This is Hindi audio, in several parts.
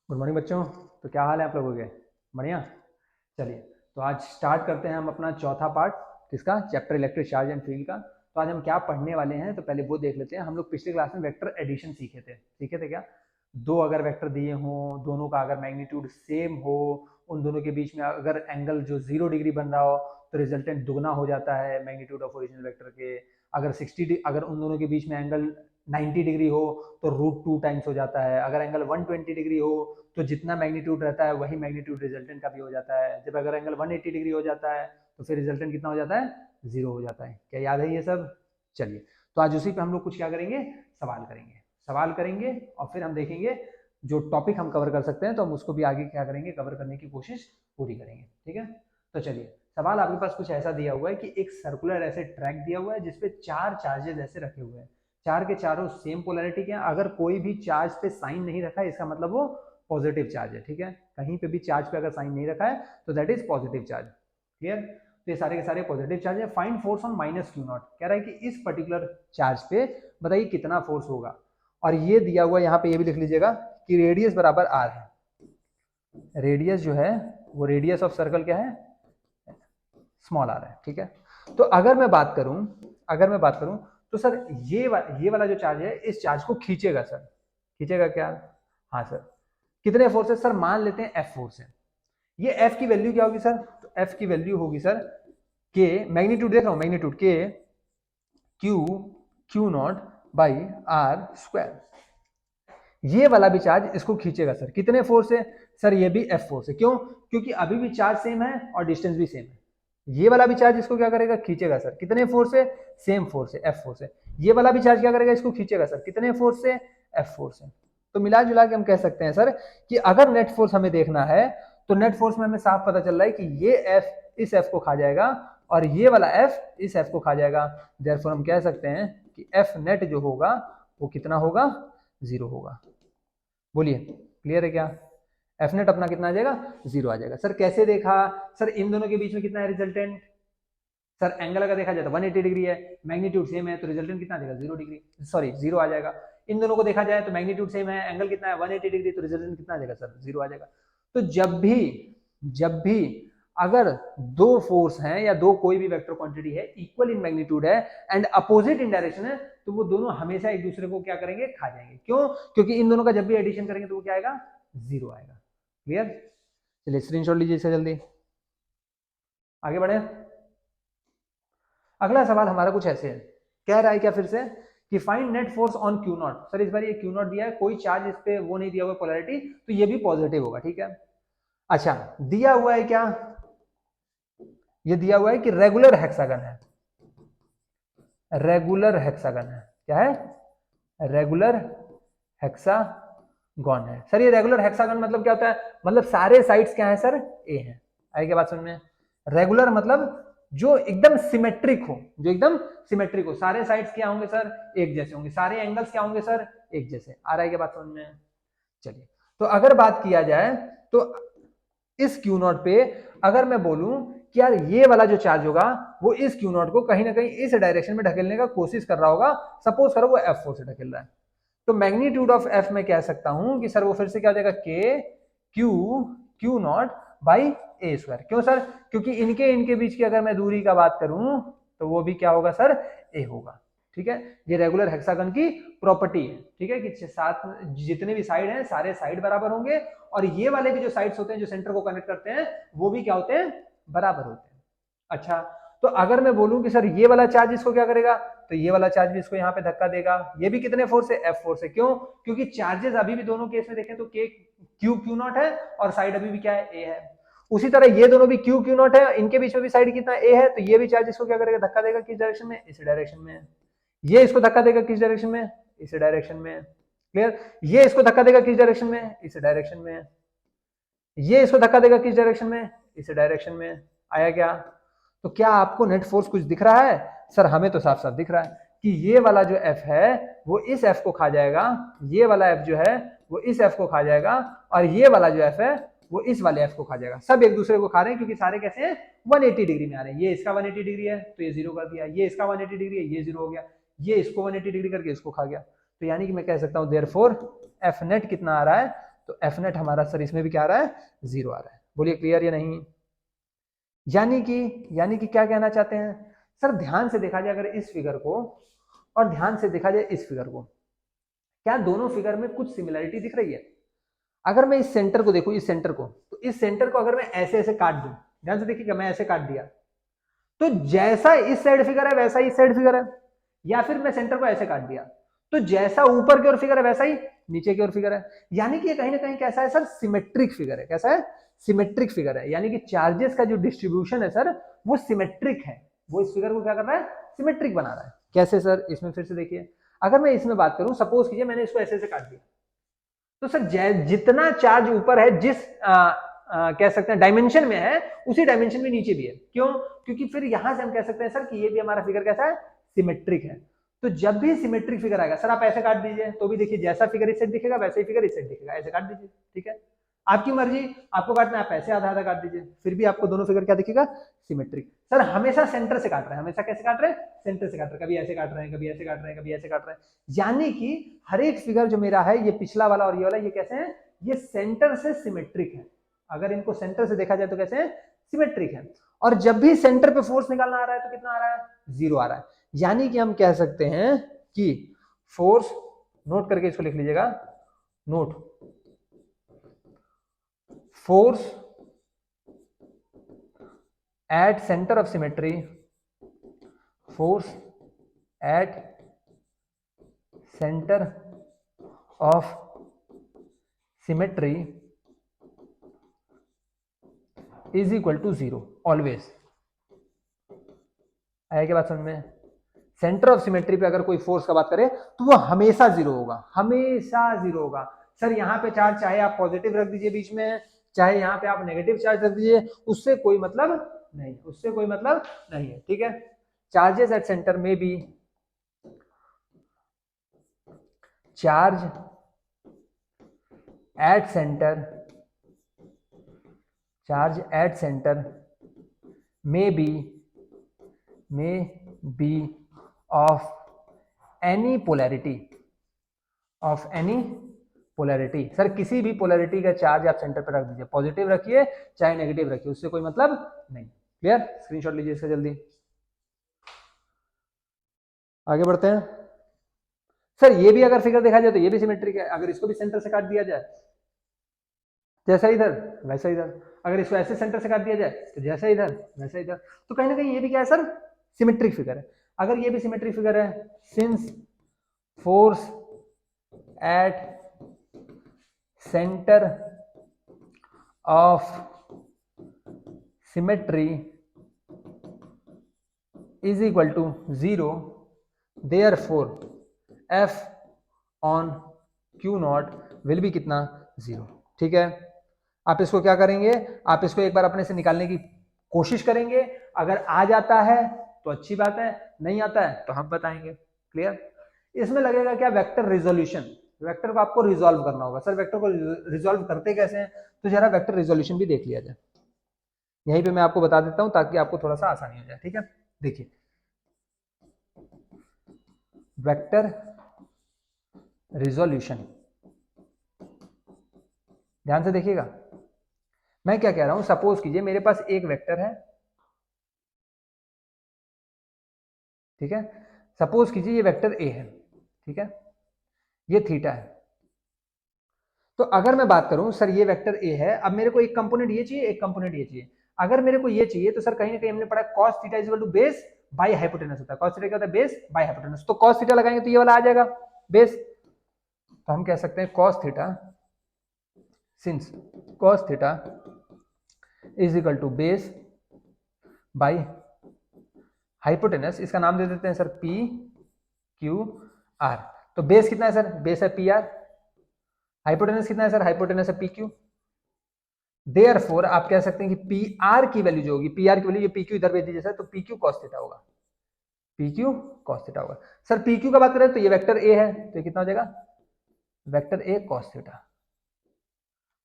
गुड मॉर्निंग बच्चों। तो क्या हाल है आप लोगों के? बढ़िया। चलिए, तो आज स्टार्ट करते हैं हम अपना चौथा पार्ट किसका, chapter electric charge and field का। तो आज हम क्या पढ़ने वाले हैं तो पहले वो देख लेते हैं। हम लोग पिछले क्लास में वेक्टर एडिशन सीखे थे क्या? दो अगर वेक्टर दिए हों, दोनों का अगर मैग्नीट्यूड सेम हो, उन दोनों के बीच में अगर एंगल जो 0 डिग्री बन रहा हो तो रिजल्टेंट दुगना हो जाता है मैग्नीट्यूड ऑफ ओरिजिनल वेक्टर के। अगर 60 अगर उन दोनों के बीच में एंगल 90 डिग्री हो तो √2 टाइम्स हो जाता है। अगर एंगल 120 डिग्री हो तो जितना मैग्नीट्यूड रहता है वही मैग्नीट्यूड रिजल्टेंट का भी हो जाता है। जब अगर एंगल 180 डिग्री हो जाता है तो फिर रिजल्टेंट कितना हो जाता है, 0 हो जाता है। क्या याद है ये सब? चलिए, तो आज उसी पे हम लोग कुछ क्या करेंगे, सवाल करेंगे और फिर हम देखेंगे जो टॉपिक हम कवर कर सकते हैं तो हम उसको भी आगे क्या करेंगे, कवर करने की कोशिश पूरी करेंगे। ठीक है, तो चलिए, सवाल आपके पास कुछ ऐसा दिया हुआ है कि एक सर्कुलर ऐसे ट्रैक दिया हुआ है जिसपे 4 चार्जेस ऐसे रखे हुए हैं, चार के चारों सेम पोलैरिटी के हैं। अगर कोई भी चार्ज पे साइन नहीं रखा है इसका मतलब वो पॉजिटिव चार्ज है। ठीक है, कहीं पे भी चार्ज पे अगर साइन नहीं रखा है तो that is positive charge. Clear? तो ये सारे के सारे पॉजिटिव चार्ज है। फाइंड फोर्स ऑन -Q0, कह रहा है कि इस पर्टिकुलर चार्ज पे बताइए कितना फोर्स होगा। और ये दिया हुआ यहाँ पे ये भी लिख लीजिएगा कि रेडियस बराबर आर है। रेडियस जो है वो रेडियस ऑफ सर्कल क्या है, स्मॉल आर है। ठीक है, तो अगर मैं बात करूं तो सर ये वाला जो चार्ज है इस चार्ज को खींचेगा। सर खींचेगा क्या? हाँ सर। कितने फोर्स है सर? मान लेते हैं F फोर्स है। ये F की वैल्यू क्या होगी सर? तो F की वैल्यू होगी सर के, मैग्नीट्यूड देख रहा हूं, मैग्नीट्यूड के Q0 बाई आर स्क्वायर। ये वाला भी चार्ज इसको खींचेगा सर। कितने फोर्स है सर? ये भी F फोर्स है। क्यों? क्योंकि अभी भी चार्ज सेम है और डिस्टेंस भी सेम है। ये वाला भी चार्ज इसको क्या करेगा, खींचेगा सर। कितने फोर्स है? सेम फोर्स है, F फोर्स है। ये वाला भी चार्ज क्या करेगा, इसको खींचेगा सर। कितने फोर्स से? F फोर्स है। तो मिला जुला के हम कह सकते हैं सर कि अगर नेट फोर्स हमें देखना है तो नेट फोर्स में हमें साफ पता चल रहा है कि ये F इस F को खा जाएगा और ये वाला F इस F को खा जाएगा। देयरफॉर हम कह सकते हैं कि F नेट जो होगा वो कितना होगा, 0 होगा। बोलिए, क्लियर है क्या? एफ नेट अपना कितना आ जाएगा, 0 आ जाएगा। सर कैसे देखा? सर इन दोनों के बीच में कितना है रिजल्टेंट? सर एंगल अगर देखा जाए तो 180 डिग्री है, मैग्नीट्यूड सेम है तो रिजल्टेंट कितना देगा, 0 डिग्री, सॉरी 0 आ जाएगा। इन दोनों को देखा जाए तो मैग्नीट्यूड सेम है, एंगल कितना है 180 डिग्री, तो रिजल्टेंट कितना देगा सर, 0 आ जाएगा। तो जब भी अगर दो फोर्स हैं या दो कोई भी वेक्टर क्वांटिटी है, इक्वल इन मैग्नीट्यूड है एंड अपोजिट इन डायरेक्शन है, तो वो दोनों हमेशा एक दूसरे को क्या करेंगे, खा जाएंगे। क्यों? क्योंकि इन दोनों का जब भी एडिशन करेंगे तो वो क्या आएगा, 0 आएगा। क्लियर? चलिए स्क्रीनशॉट लीजिए इसका जल्दी, आगे बढ़े। अगला सवाल हमारा कुछ ऐसे है, कह रहा है क्या फिर से कि find net force on Q0। Sir इस बार ये Q0 दिया है, कोई चार्ज इस पे वो नहीं दिया हुआ पोलैरिटी, तो ये भी पॉजिटिव होगा। ठीक है, अच्छा दिया हुआ है क्या, ये दिया हुआ है कि रेगुलर हेक्सागन है। रेगुलर हेक्सागन है, क्या है, रेगुलर हेक्सागन है। सर ये रेगुलर हेक्सागन मतलब क्या होता है? मतलब सारे साइड्स क्या है सर, ए है। आई क्या बात समझ में? रेगुलर मतलब जो एकदम सिमेट्रिक हो, जो एकदम सिमेट्रिक हो, सारे साइड्स क्या होंगे सर, एक जैसे होंगे, सारे एंगल्स क्या होंगे सर, एक जैसे। आ रहा है क्या बात समझ में? चलिए, तो अगर बात किया जाए तो इस Q0 पे अगर मैं बोलूं कि यार ये वाला जो चार्ज होगा वो इस Q0 को कहीं ना कहीं इस डायरेक्शन में ढकेलने का कोशिश कर रहा होगा, सपोज करो वो F4 से ढकेल रहा है, तो मैग्नीट्यूड ऑफ F में कह सकता हूं कि सर वो फिर से क्या हो जाएगा, Q0 बाई ए स्क्वायर। क्यों सर? क्योंकि इनके बीच की अगर मैं दूरी का बात करूं तो वो भी क्या होगा सर, ए होगा। ठीक है, ये रेगुलर हेक्सागन की प्रॉपर्टी है। ठीक है, कि साथ जितने भी साइड हैं सारे साइड बराबर होंगे और ये वाले भी जो साइड्स होते हैं जो सेंटर को कनेक्ट करते हैं वो भी क्या होते हैं, बराबर होते हैं। अच्छा, तो अगर मैं बोलूं कि सर ये वाला चार्ज इसको क्या करेगा, तो ये वाला चार्ज भी इसको यहाँ पे धक्का देगा। ये भी कितने फोर्स है, F फोर्स है। क्यों? क्योंकि चार्जेस अभी भी दोनों केस में देखें तो Q0 है और साइड अभी भी क्या है, A है। उसी तरह ये दोनों भी Q0 है, इनके बीच में भी साइड कितना A है, तो ये भी चार्ज इसको क्या करेगा, धक्का देगा। किस डायरेक्शन में, इस डायरेक्शन में। ये इसको धक्का देगा किस डायरेक्शन में, इस डायरेक्शन में। क्लियर? ये इसको धक्का देगा किस डायरेक्शन में, इस डायरेक्शन में। ये इसको धक्का देगा किस डायरेक्शन में, इस डायरेक्शन में। आया क्या? तो क्या आपको नेट फोर्स कुछ दिख रहा है? सर हमें तो साफ साफ दिख रहा है कि ये वाला जो F है वो इस F को खा जाएगा, ये वाला F जो है वो इस F को खा जाएगा और ये वाला जो F है वो इस वाले F को खा जाएगा। सब एक दूसरे को खा रहे हैं क्योंकि सारे कैसे हैं, 180 डिग्री में आ रहे हैं। ये इसका 180 डिग्री है तो ये 0 कर दिया, ये इसका 180 डिग्री है, ये 0 हो गया, ये इसको 180 डिग्री करके इसको खा गया। तो यानी कि मैं कह सकता हूं देयरफॉर F नेट कितना आ रहा है, तो एफ नेट हमारा सर इसमें भी क्या आ रहा है, 0 आ रहा है। बोलिए क्लियर या नहीं? यानी कि क्या कहना चाहते हैं सर, ध्यान से देखा जाए अगर इस फिगर को और ध्यान से देखा जाए इस फिगर को, क्या दोनों फिगर में कुछ सिमिलरिटी दिख रही है? अगर मैं इस सेंटर को देखूं, इस सेंटर को, तो इस सेंटर को अगर मैं ऐसे ऐसे काट दूं, ध्यान से देखिएगा, मैं ऐसे काट दिया तो जैसा इस साइड फिगर है वैसा ही इस साइड फिगर है, या फिर मैं सेंटर को ऐसे काट दिया तो जैसा ऊपर की ओर फिगर है वैसा ही नीचे की ओर फिगर है। यानी कि ये कहीं ना कहीं कैसा है सर, सिमेट्रिक फिगर है। कैसा है? सिमेट्रिक फिगर है। यानी कि चार्जेस का जो डिस्ट्रीब्यूशन है सर वो सिमेट्रिक है, वो इस फिगर को क्या कर रहा है, सिमेट्रिक बना रहा है। कैसे सर? इसमें फिर से देखिए, अगर मैं इसमें बात करूं, सपोज कीजिए मैंने इसको ऐसे ऐसे काट दिया, तो सर जितना चार्ज ऊपर है, जिस कह सकते हैं डायमेंशन में है, उसी डायमेंशन में नीचे भी है। क्यों? क्योंकि फिर यहां से हम कह सकते हैं सर कि ये भी हमारा फिगर कैसा है, सिमेट्रिक है। तो जब भी सिमेट्रिक फिगर आएगा सर, आप ऐसे काट दीजिए तो भी देखिए जैसा फिगर इस साइड दिखेगा वैसे ही फिगर इस साइड दिखेगा, ऐसे काट दीजिए, ठीक है? आपकी मर्जी, आपको काटना है आप ऐसे आधा आधा काट दीजिए, फिर भी आपको दोनों फिगर क्या दिखेगा, सिमेट्रिक। सर हमेशा सेंटर से काट रहे हैं, हमेशा कैसे काट रहे हैं, सेंटर से काट रहे हैं, कभी ऐसे काट रहे हैं, कभी ऐसे काट रहे हैं, कभी ऐसे काट रहे हैं। यानी कि हर एक फिगर जो मेरा है, ये पिछला वाला और ये वाला, ये कैसे है, ये सेंटर से सिमेट्रिक है। अगर इनको सेंटर से देखा जाए तो कैसे है, सिमेट्रिक है। और जब भी सेंटर पे फोर्स निकालना आ रहा है तो कितना आ रहा है, 0 आ रहा है। यानी कि हम कह सकते हैं कि फोर्स, नोट करके इसको लिख लीजिएगा, note, force at centre of symmetry, force at centre of symmetry is equal to 0 always. आया क्या बात समझ में? सेंटर ऑफ सिमेट्री पे अगर कोई फोर्स का बात करे तो वो हमेशा 0 होगा, हमेशा 0 होगा। सर यहाँ पे चार्ज चाहे आप पॉजिटिव रख दीजिए बीच में, चाहे यहाँ पे आप नेगेटिव चार्ज रख दीजिए, उससे कोई मतलब नहीं, उससे कोई मतलब नहीं है, ठीक है? Charges at centre may be, charge at centre, charge at centre may be of any polarity, of any polarity। Sir किसी भी पोलैरिटी का चार्ज आप सेंटर पर रख दीजिए, पॉजिटिव रखिए चाहे नेगेटिव रखिए, उससे कोई मतलब नहीं। क्लियर? स्क्रीनशॉट लीजिए इसका जल्दी, आगे बढ़ते हैं। सर ये भी अगर फिगर देखा जाए तो ये भी सिमेट्रिक है। अगर इसको भी सेंटर से काट दिया जाए, जैसा इधर वैसा इधर, अगर इसको ऐसे सेंटर से काट दिया जाए तो जैसा इधर वैसा इधर, तो कहीं ना कहीं ये भी क्या है सर, सिमेट्रिक फिगर है। अगर ये भी सिमेट्रिक फिगर है, since force at centre of symmetry is equal to 0, therefore F on Q naught will be कितना, 0। ठीक है? आप इसको क्या करेंगे, आप इसको एक बार अपने से निकालने की कोशिश करेंगे। अगर आ जाता है तो अच्छी बात है, नहीं आता है तो हम बताएंगे। क्लियर? इसमें लगेगा क्या, वेक्टर रिजोल्यूशन। वेक्टर को आपको रिजॉल्व करना होगा। सर वेक्टर को रिजॉल्व करते कैसे हैं, तो जरा वेक्टर रिजोल्यूशन भी देख लिया जाए। यहीं पे मैं आपको बता देता हूं ताकि आपको थोड़ा सा आसानी हो जाए। ठीक है? देखिए, वेक्टर रिजोल्यूशन, ध्यान से देखिएगा। मैं क्या कह रहा हूं, सपोज कीजिए मेरे पास एक वेक्टर है, ठीक है? सपोज कीजिए ये वेक्टर ए है, ठीक है? ये थीटा है। तो अगर मैं बात करूं सर ये वेक्टर ए है, अब मेरे को एक कंपोनेंट ये चाहिए, एक कंपोनेंट ये चाहिए। अगर मेरे को ये चाहिए तो सर कहीं ना कहीं हमने पढ़ा cos theta is equal to base by hypotenuse होता है। cos थीटा क्या होता है, बेस बाय हाइपोटेनस। तो cos थीटा लगाएंगे तो ये वाला आ जाएगा बेस। तो हम कह सकते हैं cos theta, since cos theta is equal to base by hypotenuse, इसका नाम दे देते हैं सर पी क्यू आर। तो बेस कितना है सर, बेस है पी आर। हाइपोटेनस कितना है सर, हाइपोटेनस है पी क्यू। देयरफॉर आप कह सकते हैं कि पी आर की वैल्यू जो होगी, पी आर की वैल्यू, ये पी क्यू इधर भेज दीजिए सर, तो पी क्यू कॉस थीटा होगा, पी क्यू कॉस थीटा होगा। सर पी क्यू का बात करें तो ये वेक्टर ए है, तो ये कितना हो जाएगा, वेक्टर ए कॉस थीटा।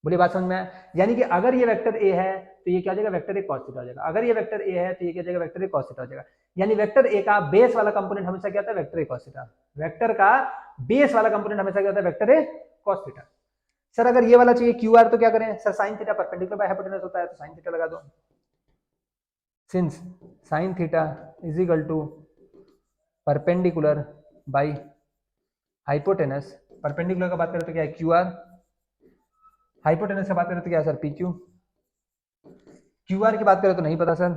बोलिए बात समझ में आया? यानी कि अगर ये वेक्टर ए है तो ये क्या हो जाएगा, वेक्टर ए कॉस थीटा हो जाएगा। अगर ये वेक्टर ए है तो ये क्या हो जाएगा, वेक्टर ए कॉस थीटा हो जाएगा। यानी वेक्टर ए का बेस वाला कंपोनेंट हमेशा क्या होता है, vector A cos theta. Vector का बेस वाला कंपोनेंट हमेशा क्या होता है, vector A cos theta. Sir अगर ये वाला चाहिए क्यू आर तो क्या करें sir, sine theta perpendicular by hypotenuse होता है तो साइन थीटा लगा दो, since sine theta is equal to perpendicular by hypotenuse, perpendicular का बात करें तो क्या है क्यू आर, हाइपोटेनस की बात करें तो क्या है sir P Q, Q R की बात करें तो नहीं पता सर,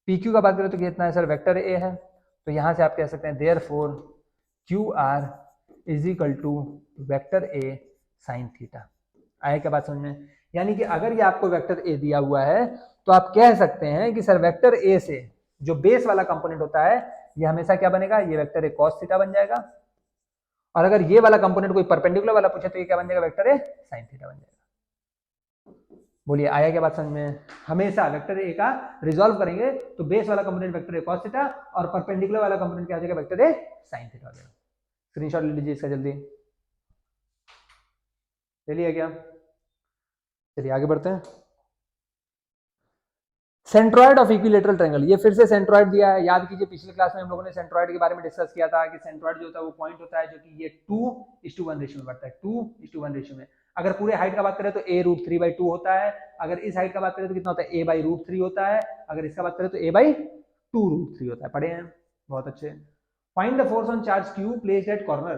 पी क्यू का बात करें तो कितना है सर वेक्टर ए है, तो यहां से आप कह सकते हैं therefore Q R is equal to vector A sine theta. आया क्या बात समझ में? यानी कि अगर ये आपको वेक्टर ए दिया हुआ है तो आप कह सकते हैं कि सर वेक्टर ए से जो बेस वाला कंपोनेंट होता है ये हमेशा क्या बनेगा, ये वेक्टर ए कॉस थीटा बन जाएगा, और अगर ये वाला कंपोनेंट कोई परपेंडिकुलर वाला पूछे तो ये क्या बन जाएगा, वेक्टर ए साइन थीटा बन जाएगा। बोलिए आया क्या बात समझ में? हमेशा वेक्टर ए का रिजॉल्व करेंगे तो बेस वाला component vector A cos theta और परपेंडिकुलर वाला कंपोनेंट क्या आ जाएगा, वेक्टर ए साइन थीटा हो जाएगा। स्क्रीनशॉट ले लीजिए इसका जल्दी, ले लिया क्या? चलिए आगे बढ़ते हैं। सेंट्रॉइड ऑफ इक्विलेटरल ट्रायंगल, ये फिर से सेंट्रॉइड दिया है, याद कीजिए पिछले क्लास में हम लोगों ने सेंट्रॉइड के बारे में डिस्कस किया था कि सेंट्रॉइड जो होता है वो पॉइंट होता है जो कि ये 2:1 रेशियो में बढ़ता है, 2:1 रेशियो में। अगर पूरे हाइट का बात करें तो a √3/2 होता है, अगर इस हाइट का बात करें तो कितना होता है, a/√3 होता है, अगर इसका बात करें तो a/2√3 होता है। पढ़े हैं, बहुत अच्छे। Find the force on charge q placed at corner,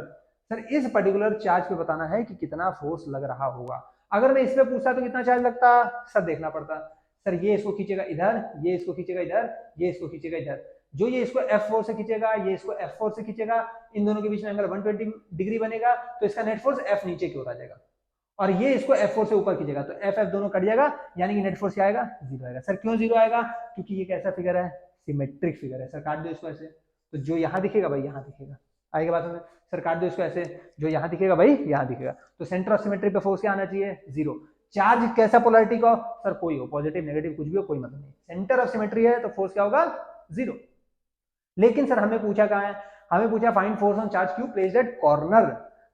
sir इस पर्टिकुलर चार्ज पे बताना है कि कितना फोर्स लग रहा होगा। अगर मैं इस पे पूछता तो कितना चार्ज लगता, सर देखना पड़ता, सर ये इसको खींचेगा इधर, ये इसको खींचेगा इधर, ये इसको खींचेगा इधर, जो ये इसको F4 से खींचेगा, ये इसको F4 से खींचेगा, इन दोनों के बीच में एंगल 120 डिग्री बनेगा, तो इसका नेट फोर्स F नीचे की ओर आ जाएगा, और ये इसको F4 से ऊपर खींचेगा तो F दोनों कट जाएगा, यानी कि नेट फोर्स क्या आएगा, 0 आएगा। सर क्यों 0 आएगा? क्योंकि ये कैसा फिगर है, सिमेट्रिक फिगर है। सर काट दो इसको ऐसे, तो जो यहाँ दिखेगा भाई यहाँ दिखेगा। आएगा बात में? सर काट दो इसको ऐसे, जो यहाँ दिखेगा भाई यहाँ दिखेगा, तो सेंटर ऑफ सिमेट्री पे फोर्स क्या आना चाहिए, 0। चार्ज कैसा पोलैरिटी का, सर कोई हो, पॉजिटिव नेगेटिव कुछ भी हो, कोई मतलब नहीं, सेंटर ऑफ सिमेट्री है तो फोर्स क्या होगा, 0। लेकिन सर हमें पूछा कहाँ है, हमें पूछा find force on charge Q placed at corner,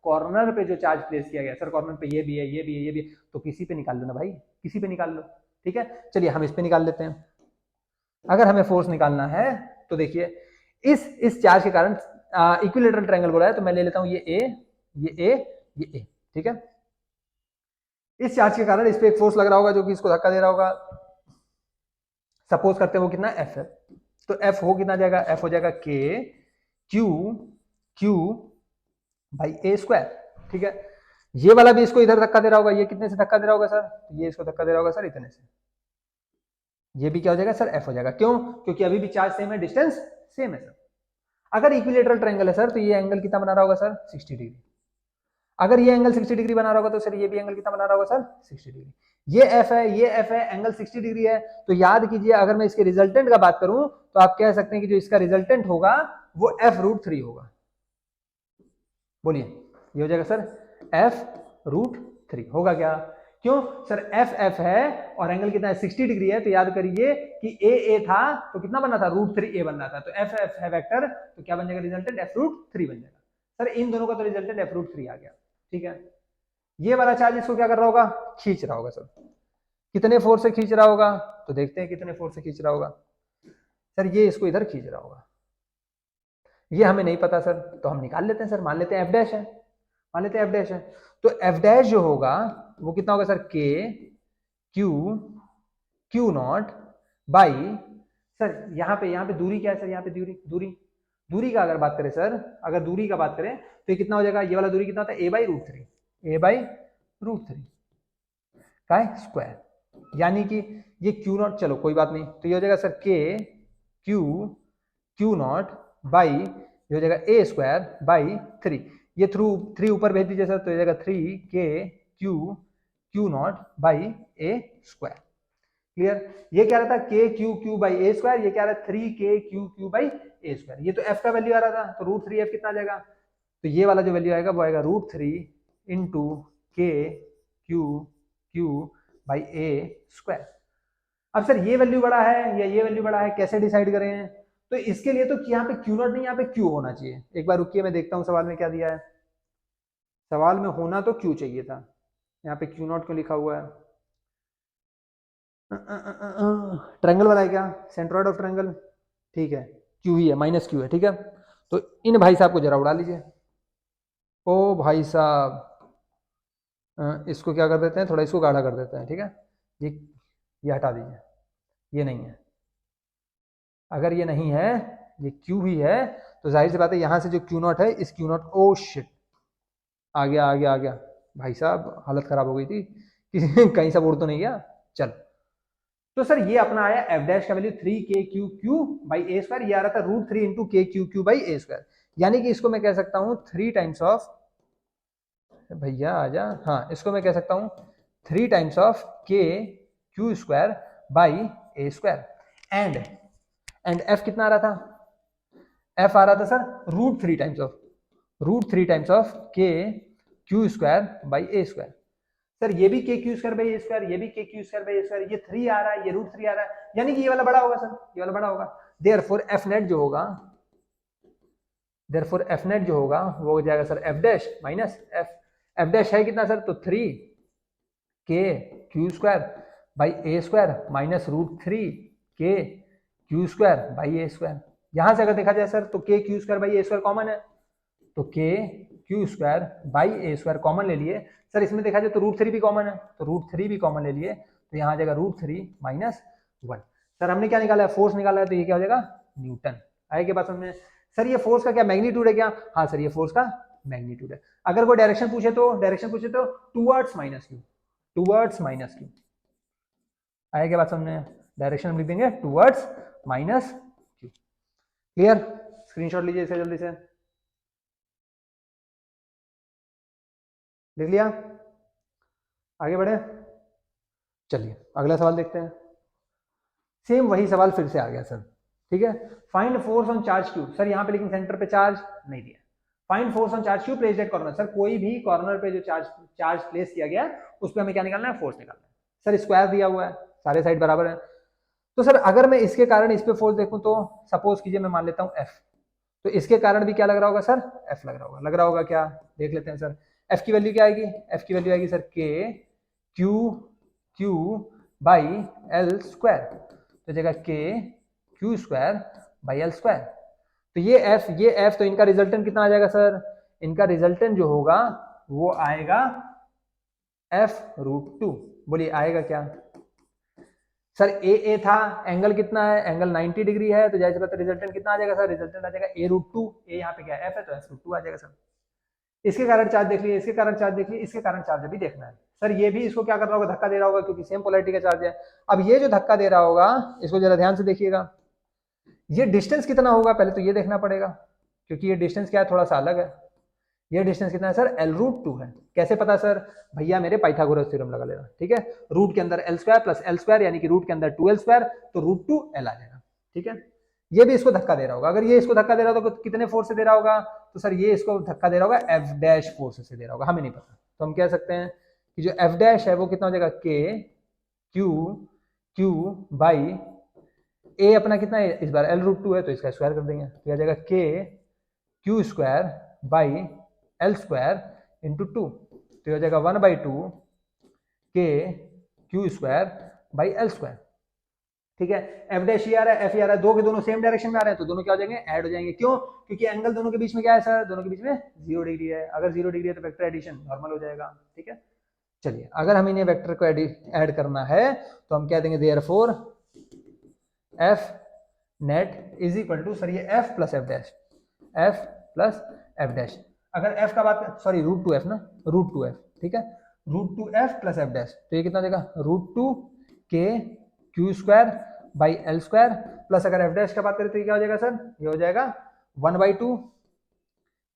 corner पे जो चार्ज प्लेस किया गया, सर कॉर्नर पे ये भी है, ये भी है, ये भी है, तो किसी पे निकाल लो ना भाई, किसी पे निकाल लो, ठीक है। चलिए हम इस पे निकाल लेते हैं। अगर हमें फोर्स निकालना है तो देखिए इस चार्ज के कारण इक्विलेटरल ट्रायंगल बोला है, तो मैं ले लेता हूं ये ए, ये ए, ये ए, ठीक है। इस चार्ज के कारण इस पे एक फोर्स लग रहा होगा जो कि इसको धक्का दे रहा होगा, सपोज करते हैं वो कितना एफ है, तो एफ हो कितना जाएगा, एफ हो जाएगा के क्यू भाई ए स्क्वायर, ठीक है। ये वाला भी इसको इधर धक्का दे रहा होगा, ये कितने से धक्का दे रहा होगा सर, ये इसको धक्का दे रहा होगा सर इतने से, ये भी क्या हो जाएगा सर, एफ हो जाएगा। क्यों? क्योंकि अभी भी चार्ज सेम है, डिस्टेंस सेम है सर। अगर इक्विलेटरल ट्रायंगल है सर तो ये एंगल कितना बना रहा होगा सर, 60 डिग्री। अगर ये एंगल 60 डिग्री बना रहा होगा तो सर ये भी एंगल कितना बना रहा होगा सर, 60 डिग्री। ये एफ है, ये एफ है, एंगल 60 डिग्री है, तो याद कीजिए अगर मैं इसके रिजल्टेंट का बात करूं तो आप कह सकते हैं कि जो इसका रिजल्टेंट होगा वो F√3 होगा। बोलिए ये हो जाएगा सर F√3 होगा क्या? क्यों सर, एफ है और एंगल कितना है, 60 डिग्री है, तो याद करिए कि ए था तो कितना बनना था, √3a बनना था, तो एफ है वेक्टर, तो क्या बन जाएगा रिजल्टेंट, F√3 बन जाएगा। सर इन दोनों का तो रिजल्टेंट F√3 आ गया, ठीक है। ये वाला चार्ज इसको क्या कर रहा होगा, खींच रहा होगा सर। कितने फोर्स से खींच रहा होगा, तो देखते हैं कितने फोर्स से खींच रहा होगा। सर ये इसको इधर खींच रहा होगा, ये हमें नहीं पता सर, तो हम निकाल लेते हैं सर, मान लेते हैं F' है, मान लेते हैं F' है, तो F' जो होगा वो कितना होगा sir, K Q naught by, sir यहाँ पे दूरी क्या है सर, यहाँ पे दूरी का अगर बात करें सर, अगर दूरी का बात करें तो ये कितना हो जाएगा, ये वाला दूरी कितना होता है, a/√3 का स्क्वायर, यानी कि ये क्यू नॉट, चलो कोई बात नहीं, तो ये हो जाएगा sir K Q naught by, ये हो जाएगा a²/3, ये थ्री ऊपर भेज दीजिए सर, तो ये हो जाएगा 3k Q naught by a²। Clear? ये क्या रहता है, k/a², ये क्या रहा है 3k/a², ये तो f का वैल्यू आ रहा था, तो √3f कितना आ जाएगा, तो ये वाला जो वैल्यू आएगा वो आएगा √3 × k/a²। अब सर ये वैल्यू बड़ा है या ये वैल्यू बड़ा है, कैसे डिसाइड करें? तो इसके लिए तो यहाँ पे क्यू नॉट नहीं, यहाँ पे क्यू होना चाहिए। एक बार रुकिए मैं देखता हूँ सवाल में क्या दिया है, सवाल में होना तो क्यू चाहिए था, यहाँ पे क्यू नॉट क्यों लिखा हुआ है, ट्रायंगल वाला है क्या, सेंट्रोइड ऑफ ट्रायंगल, ठीक है, क्यू ही है, -q है, ठीक है। तो इन भाई साहब को जरा उड़ा लीजिए, ओ भाई साहब इसको क्या कर देते हैं, थोड़ा इसको गाढ़ा कर देते हैं, ठीक है। ये हटा दीजिए, ये नहीं है। अगर ये नहीं है, ये क्यू भी है, तो जाहिर सी बात है यहाँ से जो क्यू नॉट है, इस क्यू नॉट, ओ शिट, आ गया आ गया आ गया भाई साहब, हालत खराब हो गई थी कि कहीं सब उड़ तो नहीं गया। चल, तो सर ये अपना आया एफ डैश का value 3k by A square, ये आ रहा था √3 इंटू के बाई ए स्क्वायर, यानी कि इसको मैं कह सकता हूँ 3 टाइम्स ऑफ, भैया आजा, हाँ इसको मैं कह सकता हूँ 3 times of Q square by A square. And F कितना आ रहा था, एफ आ रहा था sir √3 times of Q square by A square. Sir ये भी के Q square by A square, ये भी के Q square by A square, ये 3 आ रहा है, ये √3 आ रहा है, यानी कि ये वाला बड़ा होगा सर, ये वाला बड़ा होगा। देयरफॉर एफ नेट जो होगा, देयरफॉर एफ नेट जो होगा वो हो जाएगा sir F dash minus F dash है कितना सर, तो 3k by A square minus √3 के बाई ए स्क्वायर। यहां से अगर देखा जाए सर तो K by A square common है, तो K by A square common ले लिए सर, इसमें देखा जाए तो √3 भी कॉमन है, तो √3 भी कॉमन ले लिए, तो यहाँ आ जाएगा √3 माइनस 1। सर हमने क्या निकाला है, फोर्स निकाला है, तो ये क्या हो जाएगा, न्यूटन। आए के बाद समझ में। सर ये फोर्स का क्या मैग्नीट्यूड है क्या, हाँ सर ये फोर्स का मैग्नीट्यूड है। अगर कोई डायरेक्शन पूछे तो टूवर्ड्स माइनस क्यू, आए के बाद समझ, डायरेक्शन हम लिख देंगे towards minus Q. Clear, screenshot लीजिए इसे जल्दी से, लिख लिया, आगे बढ़े। चलिए अगला सवाल देखते हैं। सेम वही सवाल फिर से आ गया सर, ठीक है। Find force on charge Q, sir यहाँ पे लेकिन सेंटर पे चार्ज नहीं दिया। Find force on charge Q placed at corner, sir कोई भी कॉर्नर पे जो चार्ज प्लेस किया गया उस पर हमें क्या निकालना है, फोर्स निकालना है। सर स्क्वायर दिया हुआ है, सारे साइड बराबर है, तो सर अगर मैं इसके कारण इस पे फोर्स देखूं तो सपोज कीजिए मैं मान लेता हूं एफ, तो इसके कारण भी क्या लग रहा होगा सर, एफ लग रहा होगा क्या, देख लेते हैं सर। एफ की वैल्यू क्या आएगी, एफ की वैल्यू आएगी sir Q by L square, तो जगह Q square by L square. तो ये एफ तो इनका रिजल्टेंट कितना आ जाएगा सर, इनका रिजल्टेंट जो होगा वो आएगा f√2। बोलिए आएगा क्या सर, ए था, एंगल कितना है, एंगल 90 डिग्री है, तो जैसे पता रिजल्टेंट कितना आ जाएगा सर, रिजल्टेंट आ जाएगा a√2, ए यहाँ पे क्या है, f है, तो f√2 आ जाएगा सर। इसके कारण चार्ज देख लिए, इसके कारण चार्ज देख लिए, इसके कारण चार्ज अभी देखना है सर। ये भी इसको क्या कर रहा होगा, धक्का दे रहा होगा, क्योंकि सेम पोलैरिटी का चार्ज है। अब ये जो धक्का दे रहा होगा, इसको जरा ध्यान से देखिएगा, ये डिस्टेंस कितना होगा पहले तो ये देखना पड़ेगा, क्योंकि ये डिस्टेंस क्या है, थोड़ा सा अलग है। ये डिस्टेंस कितना है सर, L√2 है। कैसे पता सर, भैया मेरे पाइथागोरस थ्योरम लगा लेना, ठीक है। रूट के अंदर L square plus L square, यानी कि रूट के अंदर 2L स्क्वायर, तो √2L आ जाएगा, ठीक है। ये भी इसको धक्का दे रहा होगा, अगर ये इसको धक्का दे रहा होगा तो कितने फोर्स से दे रहा होगा, तो सर ये इसको धक्का दे रहा होगा F डैश फोर्स से दे रहा होगा, हमें नहीं पता, तो हम कह सकते हैं कि जो F डैश है वो कितना हो जाएगा, क्यू बाई ए अपना कितना है इस बार, L√2 है, तो इसका स्क्वायर कर देंगे, तो आ जाएगा Q square by L square into 2, तो हो जाएगा 1/2 Q square by L square, ठीक है। एफ डैश आ रहा है, एफ आ रहा है, दो के दोनों सेम डायरेक्शन में आ रहे हैं, तो दोनों क्या हो जाएंगे, ऐड हो जाएंगे। क्यों, क्योंकि एंगल दोनों के बीच में क्या है सर, दोनों के बीच में 0 डिग्री है, अगर 0 डिग्री है तो वेक्टर एडिशन नॉर्मल हो जाएगा, ठीक है। चलिए अगर हमें इन्हें वेक्टर को ऐड करना है तो हम क्या देंगे, therefore F net is equal to, sir ये एफ प्लस एफ डैश, अगर f का बात, सॉरी √2f ना, √2f, ठीक है, √2f प्लस एफ डैश, तो ये कितना हो जाएगा, √2 Q square by L square, plus अगर एफ डैश का बात करें तो ये क्या हो जाएगा सर, ये हो जाएगा 1/2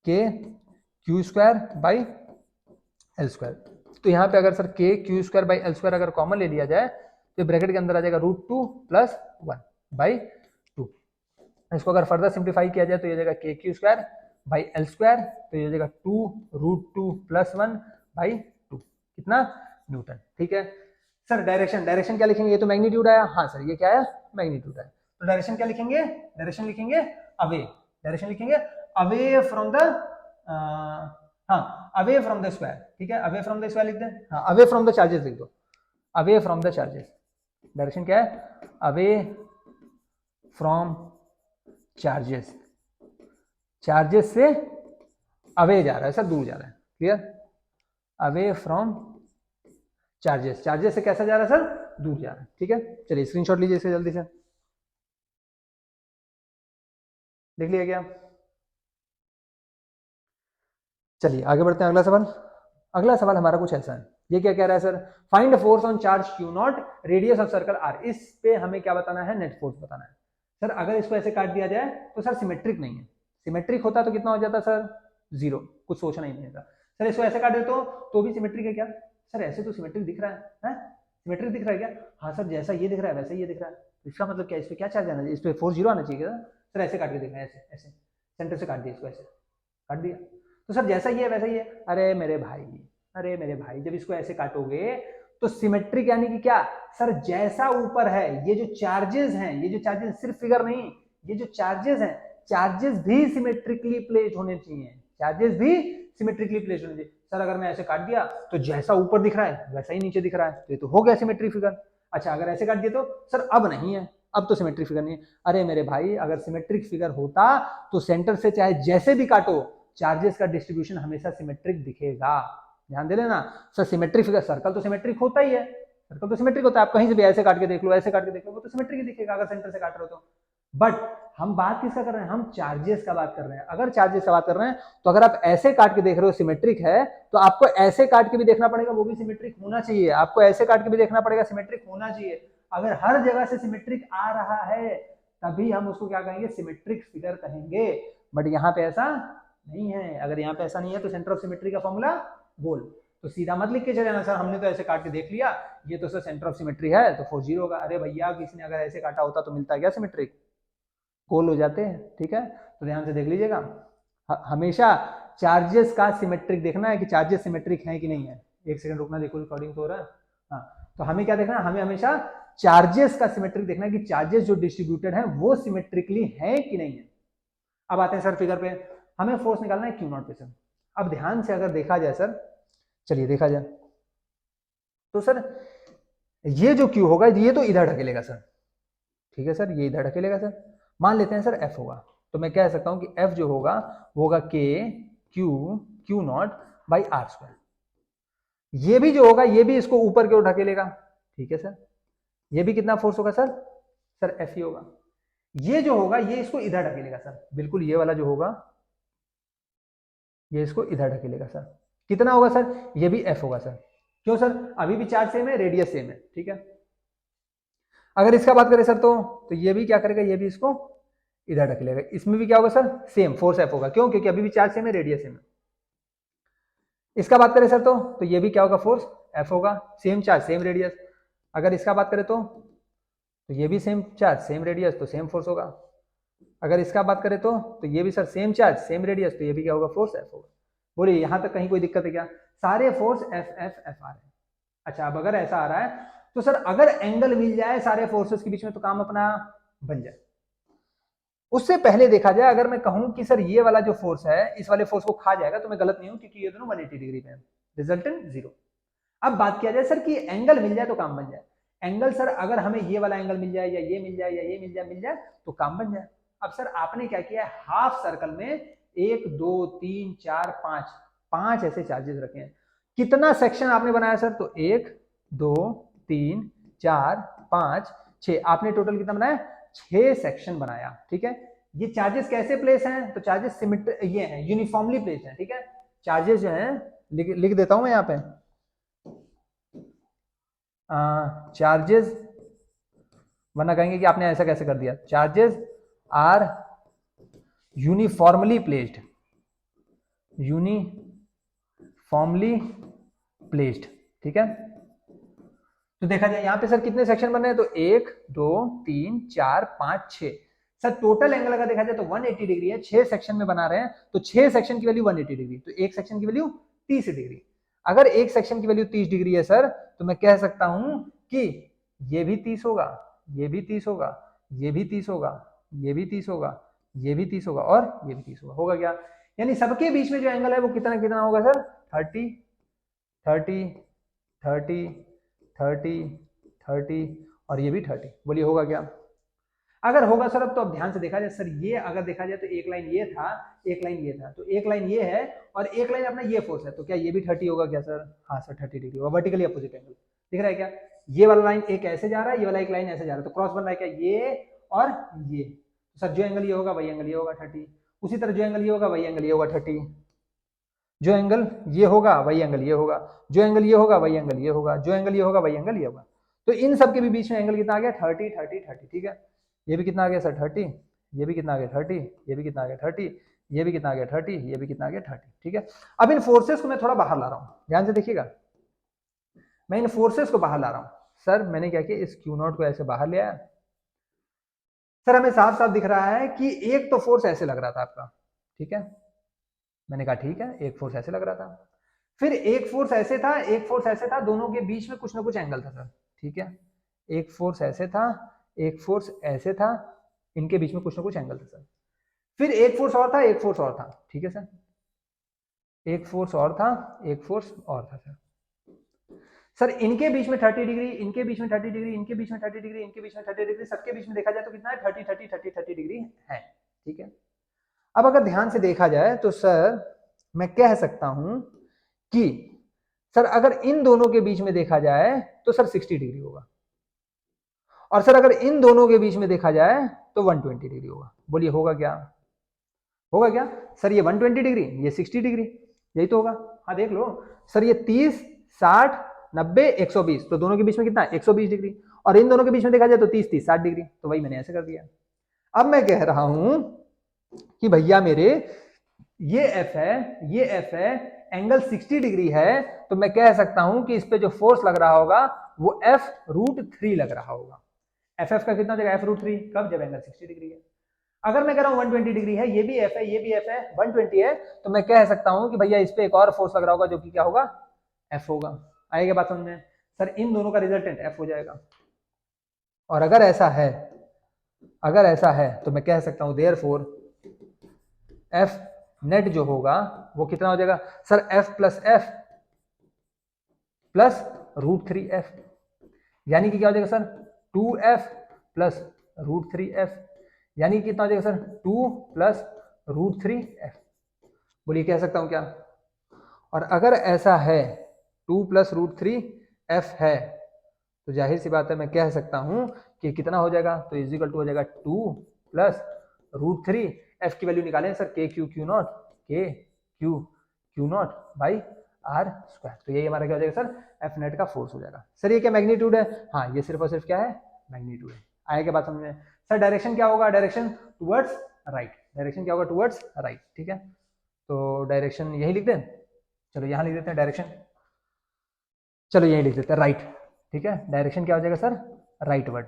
Q square by L square. तो यहाँ पे अगर sir Q square by L square अगर कॉमन ले लिया जाए तो ब्रैकेट के अंदर आ जाएगा √2 प्लस 1/2। इसको अगर फर्दर सिंप्लीफाई किया जाए तो ये हो जाएगा Q square by L square, तो ये हो जाएगा 2√2 प्लस 1/2, कितना, न्यूटन, ठीक है। सर डायरेक्शन क्या लिखेंगे, ये तो मैग्नीट्यूड आया, हाँ सर ये क्या है, मैग्नीट्यूड है, तो डायरेक्शन क्या लिखेंगे, डायरेक्शन लिखेंगे अवे फ्रॉम द, हाँ अवे फ्रॉम द स्क्वायर, ठीक है, अवे फ्रॉम द स्क्वायर लिख दें, हाँ अवे फ्रॉम द चार्जेस लिख दो, away from the charges, direction क्या है, अवे फ्रॉम चार्जेस, चार्जेस से अवे जा रहा है सर, दूर जा रहा है, clear, away from charges, charges से कैसा जा रहा है सर, दूर जा रहा है। ठीक है, चलिए स्क्रीनशॉट लीजिए इसे जल्दी से, देख लिया क्या? चलिए आगे बढ़ते हैं, अगला सवाल। अगला सवाल हमारा कुछ ऐसा है, ये क्या कह रहा है sir, find force on charge Q naught radius of circle R. इस पे हमें क्या बताना है, नेट फोर्स बताना है। सर अगर इसको ऐसे काट दिया जाए तो सर सिमेट्रिक नहीं है, सिमेट्रिक होता तो कितना हो जाता सर, जीरो, कुछ सोचना ही नहीं था। सर इसको ऐसे काट दे तो भी सिमेट्रिक है क्या? सर ऐसे तो सिमेट्रिक दिख रहा है, सिमेट्रिक दिख रहा है क्या? हाँ सर, जैसा ये दिख रहा है वैसा ये दिख रहा है, इसका मतलब क्या, इस पर क्या चार्ज आना चाहिए, इस पर फोर्स जीरो आना चाहिए क्या? सर ऐसे काट के देखना है, ऐसे ऐसे सेंटर से काट दिया, इसको ऐसे काट दिया तो सर जैसा ही है वैसा ही है। अरे मेरे भाई, अरे मेरे भाई, जब इसको ऐसे काटोगे तो सिमेट्रिक यानी कि क्या सर, जैसा ऊपर है ये जो चार्जेस हैं, ये जो चार्जेस, सिर्फ फिगर नहीं, ये जो चार्जेस हैं, चार्जेस भी सिमेट्रिकली प्लेस्ड होने चाहिए, चार्जेस भी सिमेट्रिकली प्लेस्ड होने चाहिए। सर अगर मैं ऐसे काट दिया तो जैसा ऊपर दिख रहा है वैसा ही नीचे दिख रहा है, तो ये तो हो गया सिमेट्रिक फिगर। अच्छा अगर ऐसे काट दिया तो सर अब नहीं है, अब तो सिमेट्रिक फिगर नहीं है। अरे मेरे भाई, अगर सिमेट्रिक फिगर होता तो सेंटर से चाहे जैसे भी काटो, चार्जेस का डिस्ट्रीब्यूशन हमेशा सिमेट्रिक दिखेगा। ध्यान दे लेना सर, सिमेट्रिक फिगर, सर्कल तो सिमेट्रिक होता ही है, सर्कल तो सिमेट्रिक होता है, आप कहीं से भी ऐसे काट के देख लो, ऐसे काट के देख लो, वो तो सिमेट्रिक ही दिखेगा अगर सेंटर से काट रहे हो तो। बट हम बात किसका कर रहे हैं, हम चार्जेस का बात कर रहे हैं। अगर चार्जेस का बात कर रहे हैं तो अगर आप ऐसे काट के देख रहे हो सिमेट्रिक है, तो आपको ऐसे काट के भी देखना पड़ेगा, वो भी सिमेट्रिक होना चाहिए। आपको ऐसे काट के भी देखना पड़ेगा, सिमेट्रिक होना चाहिए। अगर हर जगह से सिमेट्रिक आ रहा है तभी हम उसको क्या कहेंगे, सिमेट्रिक फिगर कहेंगे। बट यहाँ पे ऐसा नहीं है, अगर यहाँ पे ऐसा नहीं है तो सेंटर ऑफ सिमेट्री का फॉर्मूला गोल, तो सीधा मत लिख के चले जाना सर हमने तो ऐसे काट के देख लिया, ये तो सर सेंटर ऑफ सिमेट्री है तो 4 0 होगा। अरे भैया, किसी ने अगर ऐसे काटा होता तो मिलता क्या सिमेट्रिक, गोल हो जाते हैं। ठीक है, तो ध्यान से देख लीजिएगा, हमेशा चार्जेस का सिमेट्रिक देखना है कि चार्जेस सिमेट्रिक हैं कि नहीं है। एक सेकंड रुकना, देखो रिकॉर्डिंग तो हो रहा है। हाँ, तो हमें क्या देखना है, हमें हमेशा चार्जेस का सिमेट्रिक देखना है कि चार्जेस जो डिस्ट्रीब्यूटेड है वो सिमेट्रिकली है कि नहीं है। अब आते हैं सर फिगर पे, हमें फोर्स निकालना है क्यू नॉट पे सर। अब ध्यान से अगर देखा जाए सर, चलिए देखा जाए तो सर ये जो क्यू होगा ये तो इधर ढकेलेगा सर, ठीक है सर, ये इधर ढकेलेगा सर। मान लेते हैं सर एफ होगा, तो मैं कह सकता हूं कि एफ जो होगा वो होगा K Q naught by R square. ये भी जो होगा ये भी इसको ऊपर की ओर ढकेलेगा, ठीक है सर। ये भी कितना फोर्स होगा सर, सर एफ ही होगा। ये जो होगा ये इसको इधर ढकेलेगा सर, बिल्कुल ये वाला जो होगा ये इसको इधर ढकेलेगा सर। कितना होगा सर, ये भी एफ होगा सर। क्यों सर, अभी भी चार्ज सेम है, रेडियस सेम है, ठीक है। अगर इसका बात करें सर तो ये भी क्या करेगा, ये भी इसको इधर ढकेलेगा। इसमें भी क्या होगा सर, सेम फोर्स एफ होगा। क्यों, क्योंकि अभी भी चार्ज सेम है, रेडियस सेम है। इसका बात करें सर तो ये भी क्या होगा, फोर्स एफ होगा, सेम चार्ज सेम रेडियस। अगर इसका बात करें तो ये भी सेम चार्ज सेम रेडियस, तो सेम फोर्स होगा। अगर इसका बात करें तो ये भी sir same charge same radius, तो ये भी क्या होगा, फोर्स एफ होगा। बोलिए यहां तक कहीं कोई दिक्कत है क्या, सारे फोर्स एफ एफ एफ आ रहे हैं। अच्छा, अब अगर ऐसा आ रहा है तो सर अगर एंगल मिल जाए सारे फोर्सेस के बीच में तो काम अपना बन जाए। उससे पहले देखा जाए, अगर मैं कहूं कि सर ये वाला जो फोर्स है इस वाले फोर्स को खा जाएगा तो मैं गलत नहीं हूं, क्योंकि ये दोनों 180 डिग्री पे हैं, रिजल्टेंट जीरो। अब बात किया जाए सर कि एंगल मिल जाए तो काम बन जाए। एंगल सर अगर हमें ये वाला एंगल मिल जाए या ये मिल जाए या ये मिल जाए तो काम बन जाए। अब सर आपने क्या किया, हाफ सर्कल में 1 2 3 4 5 ऐसे चार्जेस रखे हैं। कितना सेक्शन आपने बनाया सर, तो 1 2 3 4 5 6, आपने टोटल कितना बनाया, 6 सेक्शन बनाया, ठीक है। ये चार्जेस कैसे प्लेस हैं, तो चार्जेस सिमेट्रिक ये हैं, यूनिफॉर्मली प्लेस्ड हैं, ठीक है। चार्जेस जो हैं लिख देता हूं मैं यहाँ पे, चार्जेस, वरना कहेंगे कि आपने ऐसा कैसे कर दिया। Charges are uniformly placed, uniformly placed, ठीक है। तो देखा जाए यहाँ पे सर कितने सेक्शन बन रहे हैं, तो 1 2 3 4 5 6। सर टोटल एंगल अगर देखा जाए तो 180 डिग्री है, 6 सेक्शन में बना रहे हैं तो 6 सेक्शन की वैल्यू 180 डिग्री, तो एक सेक्शन की वैल्यू 30 डिग्री। अगर एक सेक्शन की वैल्यू 30 डिग्री है सर, तो मैं कह सकता हूं कि ये भी 30 होगा, ये भी 30 होगा, ये भी 30 होगा, ये भी 30 होगा, ये भी 30 होगा और ये भी 30 होगा। होगा क्या, यानी सबके बीच में जो एंगल है वो कितना कितना होगा सर, 30 30 30 30 30 और ये भी 30। बोलिए होगा क्या, अगर होगा सर। अब तो अब ध्यान से देखा जाए सर, ये अगर देखा जाए तो एक लाइन ये था, एक लाइन ये था, तो एक लाइन ये है और एक लाइन अपना ये फोर्स है, तो क्या ये भी 30 होगा क्या सर, हाँ सर 30 डिग्री होगा, वर्टिकली अपोजिट एंगल। दिख रहा है क्या? ये वाला लाइन एक ऐसे जा रहा है, ये वाला एक लाइन ऐसे जा रहा है, तो क्रॉस बन रहा है क्या? ये और ये। तो सर जो एंगल ये होगा वही एंगल ये होगा 30। उसी तरह जो एंगल ये होगा वही एंगल ये होगा 30। जो एंगल ये होगा वही एंगल ये होगा, जो एंगल ये होगा वही एंगल ये होगा, जो एंगल ये होगा वही एंगल ये होगा। तो इन सब के भी बीच में एंगल कितना आ गया? 30 30 30। ठीक है, ये भी कितना आ गया सर? 30। ये भी कितना आ गया? 30। ये भी कितना आ गया? 30। ये भी कितना आ गया? 30। ये भी कितना आ गया? 30। ठीक है, अब इन फोर्सेस को मैं थोड़ा बाहर ला रहा हूं, ध्यान से देखिएगा। मैं इन फोर्सेस को बाहर ला रहा हूं। सर मैंने क्या किया, इस क्यू नॉट को ऐसे बाहर ले आया। सर हमें साफ साफ दिख रहा है कि एक तो फोर्स ऐसे लग रहा था आपका, ठीक है, मैंने कहा ठीक है, एक फोर्स ऐसे लग रहा था, फिर एक फोर्स ऐसे था, एक फोर्स ऐसे था, दोनों के बीच में कुछ ना कुछ एंगल था सर। ठीक है, एक फोर्स ऐसे था, एक फोर्स ऐसे था, इनके बीच में कुछ ना कुछ एंगल था सर। फिर एक फोर्स और था, एक फोर्स और था। ठीक है सर, एक फोर्स और था, एक फोर्स और था सर। सर इनके बीच में 30 डिग्री, इनके बीच में 30 डिग्री, इनके बीच में 30 डिग्री, इनके बीच में 30 डिग्री, सबके बीच में देखा जाए तो कितना है? 30 30 30 30 डिग्री है। ठीक है, अब अगर ध्यान से देखा जाए तो सर मैं कह सकता हूं कि सर अगर इन दोनों के बीच में देखा जाए तो सर 60 डिग्री होगा, और सर अगर इन दोनों के बीच में देखा जाए तो 120 डिग्री होगा। बोलिए होगा क्या? होगा क्या सर? ये 120 डिग्री, ये 60 डिग्री, यही तो होगा। हाँ देख लो सर, ये 30 60 90 120, तो दोनों के बीच में कितना? 120 डिग्री। और इन दोनों के बीच में देखा जाए तो 30 30 60 डिग्री, तो वही मैंने ऐसे कर दिया। अब मैं कह रहा हूं कि भैया मेरे ये एफ है, ये एफ है, एंगल 60 डिग्री है, तो मैं कह सकता हूं कि इस पे जो फोर्स लग रहा होगा वो f√3 लग रहा होगा। एफ का कितना हो जाएगा? f√3। कब? जब एंगल 60 डिग्री है। अगर मैं कह रहा हूं 120 डिग्री है, ये भी एफ है, ये भी एफ है, 120 है, तो मैं कह सकता हूं कि भैया इस पे एक और फोर्स लग रहा होगा जो कि क्या होगा? एफ होगा। आएगा बात समझ में? सर इन दोनों का रिजल्टेंट एफ हो जाएगा। और अगर ऐसा है, अगर ऐसा है तो मैं कह सकता हूं देयरफॉर एफ नेट जो होगा वो कितना हो जाएगा? सर एफ प्लस √3f, यानी कि क्या हो जाएगा सर? 2f प्लस √3f, यानी कि कितना हो जाएगा सर? 2 plus √3f। बोलिए कह सकता हूं क्या? और अगर ऐसा है 2 प्लस √3f है, तो जाहिर सी बात है मैं कह सकता हूं कि कितना हो जाएगा? तो इज इक्वल टू हो जाएगा 2 प्लस √3, एफ की वैल्यू निकालें sir, K Q Q naught, K Q Q naught by R square. तो यही हमारा क्या हो जाएगा सर? एफ नेट का फोर्स हो जाएगा। सर ये क्या मैग्नीट्यूड है? हाँ ये सिर्फ और सिर्फ क्या है? मैग्नीट्यूड है। आए क्या बात समझ में? सर डायरेक्शन क्या होगा? Direction towards right. डायरेक्शन क्या होगा? Towards right. ठीक है, तो डायरेक्शन यही लिख दें, चलो यहां लिख देते हैं डायरेक्शन, चलो यही लिख देते हैं राइट। ठीक है, डायरेक्शन क्या हो जाएगा सर? Right word.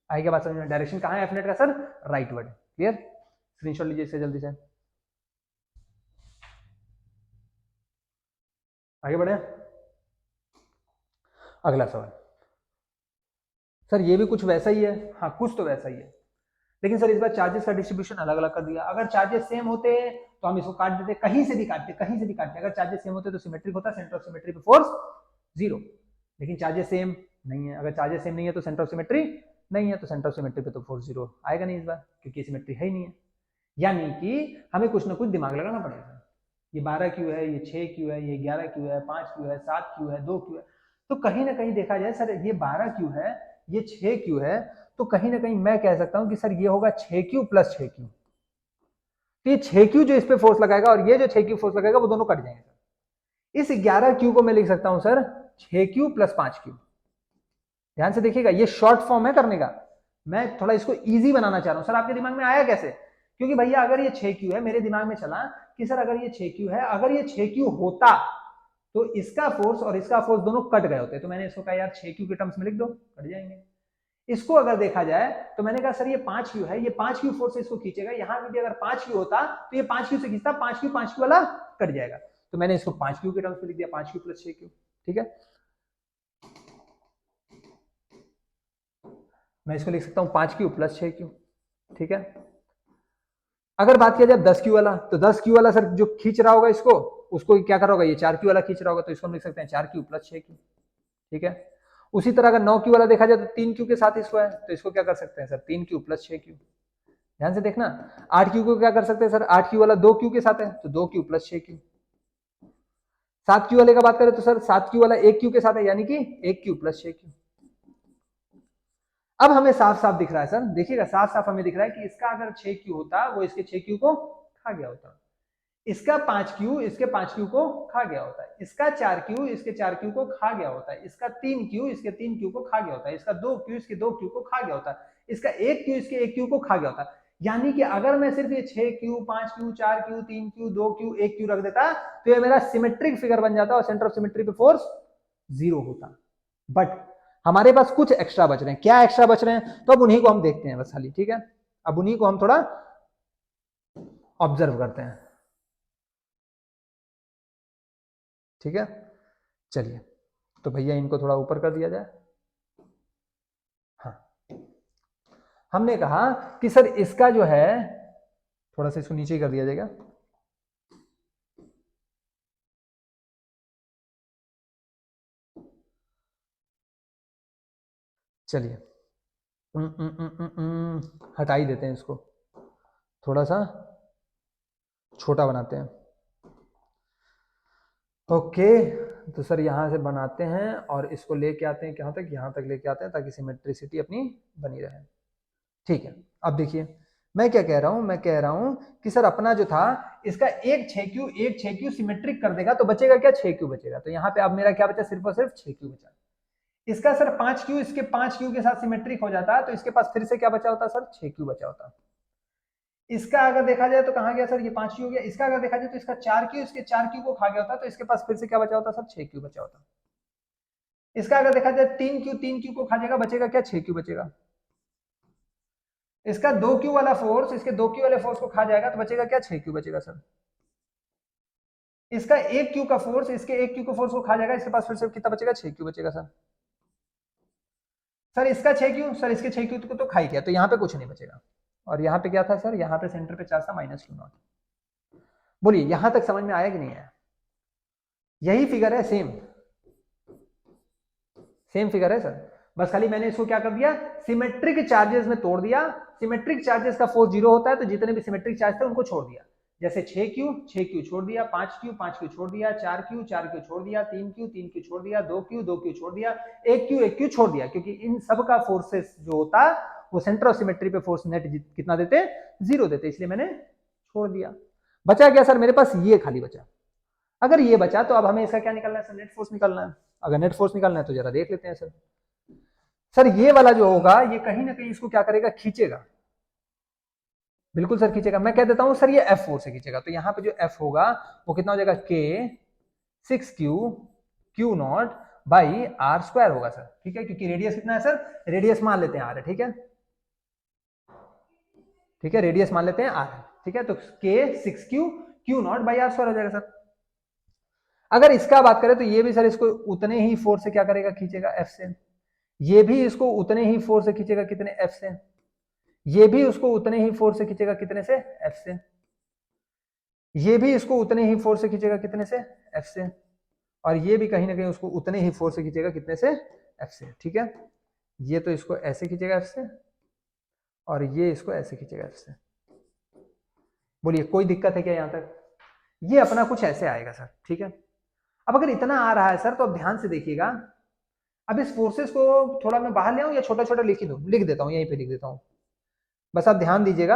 आगे क्या बात समझ में? डायरेक्शन कहाँ है एफ नेट का sir? Right word. Clear? Screenshot लीजिए इससे जल्दी से, आगे बढ़े। अगला सवाल। सर ये भी कुछ वैसा ही है, हाँ कुछ तो वैसा ही है, लेकिन सर इस बार चार्जेस का डिस्ट्रीब्यूशन अलग अलग कर दिया। अगर चार्जेस सेम होते तो हम इसको काट देते, कहीं से भी काटते, कहीं से भी काटते। अगर चार्जेस सेम होते तो सिमेट्रिक होता, सेंटर ऑफ सिमेट्री पे फोर्स 0, लेकिन चार्जेस सेम नहीं है। अगर चार्जेस सेम नहीं है तो सेंटर ऑफ सिमेट्री नहीं है, तो सेंटर ऑफ सिमेट्री पे तो फोर्स 0 आएगा नहीं इस बार, क्योंकि सिमेट्री है ही नहीं है। यानी कि हमें कुछ ना कुछ दिमाग लगाना पड़ेगा। ये 12 क्यू है, ये 6 क्यू है, ये 11 क्यू है, 5 क्यू है, 7 क्यू है, 2 क्यू है, तो कहीं ना कहीं देखा जाए सर ये 12 क्यू है, ये 6 क्यू है, तो कहीं ना कहीं मैं कह सकता हूं कि सर ये होगा 6 क्यू प्लस 6 क्यू। तो ये 6 क्यू जो इस पे फोर्स लगाएगा और ये जो 6 क्यू फोर्स लगाएगा वो दोनों कट जाएंगे सर। इस 11 क्यू को मैं लिख सकता हूं सर 6 क्यू प्लस 5 क्यू। ध्यान से देखिएगा, ये शॉर्ट फॉर्म है करने का, मैं थोड़ा इसको इजी बनाना चाह रहा हूं। सर आपके दिमाग में आया कैसे? क्योंकि भैया अगर ये 6 क्यू है, मेरे दिमाग में चला कि सर अगर ये 6 क्यू है, अगर ये 6 क्यू होता तो इसका फोर्स और इसका फोर्स दोनों कट गए होते, तो मैंने इसको कहा यार 6 क्यू के टर्म्स में लिख दो, कट जाएंगे। इसको अगर देखा जाए तो मैंने कहा सर ये 5 क्यू है, ये 5 क्यू फोर्स से इसको खींचेगा, यहां भी अगर 5 क्यू होता तो ये 5 क्यू से खींचता, 5 क्यू वाला कट जाएगा, तो मैंने इसको 5 क्यू के टर्म्स में लिख दिया, 5 क्यू प्लस 6 क्यू। ठीक है, मैं इसको लिख सकता हूं 5 क्यू प्लस 6 क्यू। ठीक है, अगर बात किया जाए 10 क्यू वाला, तो 10 क्यू वाला सर जो खींच रहा होगा इसको, उसको क्या कर रहा होगा? ये 4 क्यू वाला खींच रहा होगा, तो इसको हम लिख सकते हैं 4 क्यू प्लस 6 क्यू। ठीक है, उसी तरह अगर 9 क्यू वाला देखा जाए तो 3 क्यू के साथ इसको है, तो इसको क्या कर सकते हैं सर? 3 Q plus 6 Q. ध्यान से देखना, 8 क्यू को क्या कर सकते हैं सर? 8 क्यू वाला 2 क्यू के साथ है, तो 2 क्यू प्लस 6 क्यू। 7 क्यू वाले का बात करें तो सर 7 क्यू वाला 1 क्यू के साथ है, यानी कि 1 क्यू प्लस 6 क्यू। अब हमें साफ साफ दिख रहा है सर, देखिएगा साफ साफ हमें दिख रहा है कि इसका अगर 6 क्यू होता वो इसके 6 क्यू को खा गया होता, इसका 5 क्यू इसके 5 क्यू को खा गया होता है, इसका 4 क्यू इसके 4 क्यू को खा गया होता है, इसका 3 क्यू इसके 3 क्यू को खा गया होता है, इसका 2 क्यू इसके 2 क्यू को खा गया होता है, इसका 1 क्यू इसके 1 क्यू को खा गया होता है। यानी कि अगर मैं सिर्फ ये 6 Q 5 Q 4 Q 3 Q 2 Q 1 Q रख देता तो ये मेरा सिमेट्रिक फिगर बन जाता और सेंटर ऑफ सिमेट्री पे फोर्स 0 होता। बट हमारे पास कुछ एक्स्ट्रा बच रहे हैं। क्या एक्स्ट्रा बच रहे हैं? तो अब उन्हीं को हम देखते हैं बस खाली, ठीक है। अब उन्हीं को हम थोड़ा ऑब्जर्व करते हैं, ठीक है। चलिए तो भैया इनको थोड़ा ऊपर कर दिया जाए। हाँ, हमने कहा कि सर इसका जो है थोड़ा सा इसको नीचे ही कर दिया जाएगा। चलिए हटा ही देते हैं इसको, थोड़ा सा छोटा बनाते हैं। ओके, तो सर यहाँ से बनाते हैं और इसको लेके आते हैं कहाँ तक, यहाँ तक लेके आते हैं ताकि सिमेट्रिसिटी अपनी बनी रहे। ठीक है, अब देखिए मैं क्या कह रहा हूं, मैं कह रहा हूं कि सर अपना जो था इसका एक 6 क्यू सिमेट्रिक कर देगा तो बचेगा क्या, 6 क्यू बचेगा। तो यहाँ पे अब मेरा क्या बचा, सिर्फ और सिर्फ 6 क्यू बचा। इसका सर 5 क्यू इसके 5 क्यू के साथ सिमेट्रिक हो जाता है तो इसके पास फिर से क्या बचा होता सर, 6 क्यू बचा होता। इसका अगर देखा जाए तो कहां गया सर, ये 5 क्यू हो गया। इसका अगर देखा जाए तो इसका 4 क्यू इसके 4 क्यू को खा गया होता तो इसके पास फिर से क्या बचा होता सर, 6 क्यू बचा होता। इसका अगर देखा जाए 3 क्यू को खा जाएगा, बचेगा क्या, 6 क्यू बचेगा। इसका 2 क्यू वाला फोर्स इसके 2 क्यू वाले फोर्स को खा जाएगा तो बचेगा क्या, 6 क्यू बचेगा सर। इसका 1 क्यू का फोर्स इसके 1 क्यू का फोर्स को खा जाएगा, इसके पास फिर से कितना बचेगा, 6 क्यू बचेगा सर। सर इसका 6 क्यू, सर इसके 6 क्यू को तो खा ही गया तो यहाँ पे कुछ नहीं बचेगा। और यहाँ पे क्या था सर, यहाँ पे सेंटर पे चार्ज था -Q0। बोलिए यहां तक समझ में आया कि नहीं आया? यही फिगर है, सेम फिगर है सर, बस खाली मैंने इसको क्या कर दिया, सिमेट्रिक चार्जेस में तोड़ दिया। सिमेट्रिक चार्जेस का फोर्स 0 होता है तो जितने भी सिमेट्रिक चार्ज थे उनको छोड़ दिया। जैसे 6 क्यू छोड़ दिया, 5 क्यू छोड़ दिया, 4 क्यू छोड़ दिया, 3 क्यू छोड़ दिया, 2 क्यू छोड़ दिया, 1 क्यू छोड़ दिया, क्योंकि इन सब का फोर्सेस जो होता वो सेंटर ऑफ सिमेट्री पे फोर्स नेट कितना देते, 0 देते, इसलिए मैंने छोड़ दिया। बचा क्या सर मेरे पास, ये खाली बचा। अगर ये बचा तो अब हमें इसका क्या निकालना है सर, नेट फोर्स निकालना है। अगर नेट फोर्स निकालना है तो जरा देख लेते हैं सर। सर ये वाला जो होगा ये कहीं ना कहीं इसको क्या करेगा, खींचेगा। बिल्कुल सर खींचेगा। मैं कह देता हूं सर ये F फोर्स से खींचेगा, तो यहां पे जो F होगा वो कितना हो जाएगा, K 6Q Q0 by R square होगा सर, ठीक है। क्योंकि रेडियस कितना है सर, रेडियस मान लेते हैं R है, ठीक है, ठीक है, रेडियस मान लेते हैं R है, ठीक है। तो K 6Q Q0 by R square हो जाएगा सर। अगर इसका बात करें तो ये भी सर इसको उतने ही फोर्स से क्या करेगा, खींचेगा F से। ये भी इसको उतने ही फोर्स से खींचेगा, कितने, F से। ये भी उसको उतने ही फोर्स से खींचेगा, कितने से, F से। ये भी इसको उतने ही फोर्स से खींचेगा, कितने से, F से। और ये भी कहीं ना कहीं उसको उतने ही फोर्स से खींचेगा, कितने से, F से, ठीक है। ये तो इसको ऐसे खींचेगा F से और ये इसको ऐसे खींचेगा F से। बोलिए कोई दिक्कत है क्या यहां तक? ये अपना कुछ ऐसे आएगा सर, ठीक है। अब अगर इतना आ रहा है सर तो अब ध्यान से देखिएगा। अब इस फोर्सेस को थोड़ा मैं बाहर ले आऊं या छोटा छोटा लिख ही दूं, लिख देता हूं, यहीं पे लिख देता हूं, बस आप ध्यान दीजिएगा।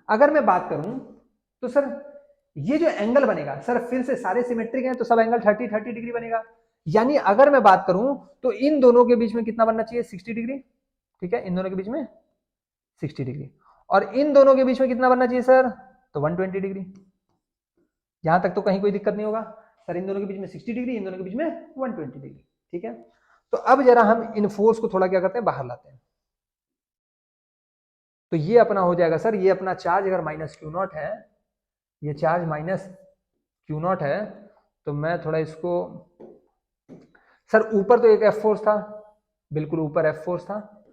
अगर मैं बात करूं तो सर ये जो एंगल बनेगा सर, फिर से सारे सिमेट्रिक हैं तो सब एंगल 30 डिग्री बनेगा। यानी अगर मैं बात करूं तो इन दोनों के बीच में कितना बनना चाहिए, 60 डिग्री, ठीक है। इन दोनों के बीच में 60 डिग्री और इन दोनों के बीच में कितना बनना चाहिए सर, तो 120 डिग्री। यहां तक तो कहीं कोई दिक्कत नहीं होगा सर, इन दोनों के बीच में 60 डिग्री, इन दोनों के बीच में 120 डिग्री, ठीक है। तो अब जरा हम इन फोर्स को थोड़ा क्या करते हैं, बाहर लाते हैं। तो ये अपना हो जाएगा सर, ये अपना चार्ज अगर -Q0 है, ये चार्ज -Q0 है, तो मैं थोड़ा इसको, सर ऊपर तो एक F फोर्स था, बिल्कुल ऊपर F फोर्स था,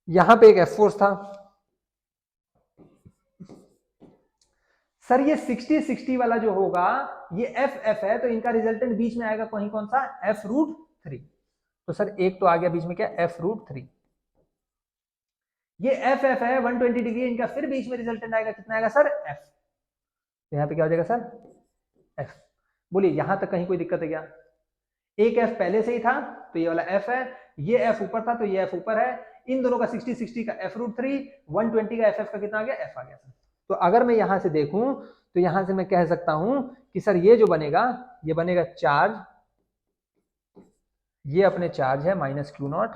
यहां पे एक F फोर्स था सर। ये 60 वाला जो होगा ये F है, तो इनका रिजल्टेंट बीच में आएगा कहीं, कौन सा, F√3। तो सर एक तो आ गया बीच में क्या, F√3। ये F है 120 डिग्री, इनका फिर बीच में रिजल्टेंट आएगा, कितना आएगा सर, F। तो यहाँ पे क्या हो जाएगा सर, F। बोलिए यहां तक कहीं कोई दिक्कत है क्या? एक एफ पहले से ही था तो ये वाला एफ है, ये एफ ऊपर था तो ये एफ ऊपर है, इन दोनों का 60 60 का एफ रूट 3, 120 का एफ का कितना आ गया? एफ आ गया सर। तो अगर मैं यहां से देखूं तो यहां से मैं कह सकता हूं कि सर ये जो बनेगा ये बनेगा चार्ज, ये अपने चार्ज है माइनस क्यू नॉट,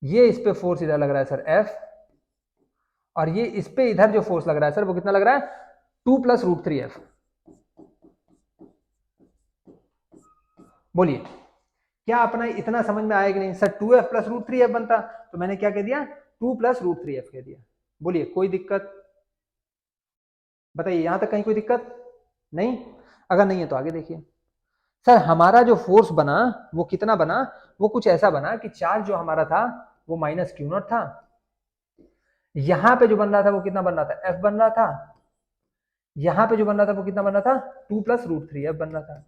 ये इस पे फोर्स इधर लग रहा है सर एफ, और ये इस पे इधर जो फोर्स लग रहा है सर वो कितना लग रहा है? 2 प्लस रूट 3 एफ। बोलिए क्या अपना इतना समझ में आया कि नहीं? Sir 2f plus root 3 F बनता, तो मैंने क्या कह दिया? 2 प्लस रूट 3 एफ कह दिया। बोलिए कोई दिक्कत? बताइए यहां तक कहीं कोई दिक्कत नहीं? अगर नहीं है तो आगे देखिए। सर हमारा जो फोर्स बना वो कितना बना? वो कुछ ऐसा बना कि चार्ज जो हमारा था वो माइनस क्यू नॉट था, यहां पे जो बन रहा था वो कितना बन रहा था? एफ बन रहा था, यहां पे जो बन रहा था वो कितना बन रहा था? 2 प्लस रूट 3 एफ बन रहा था।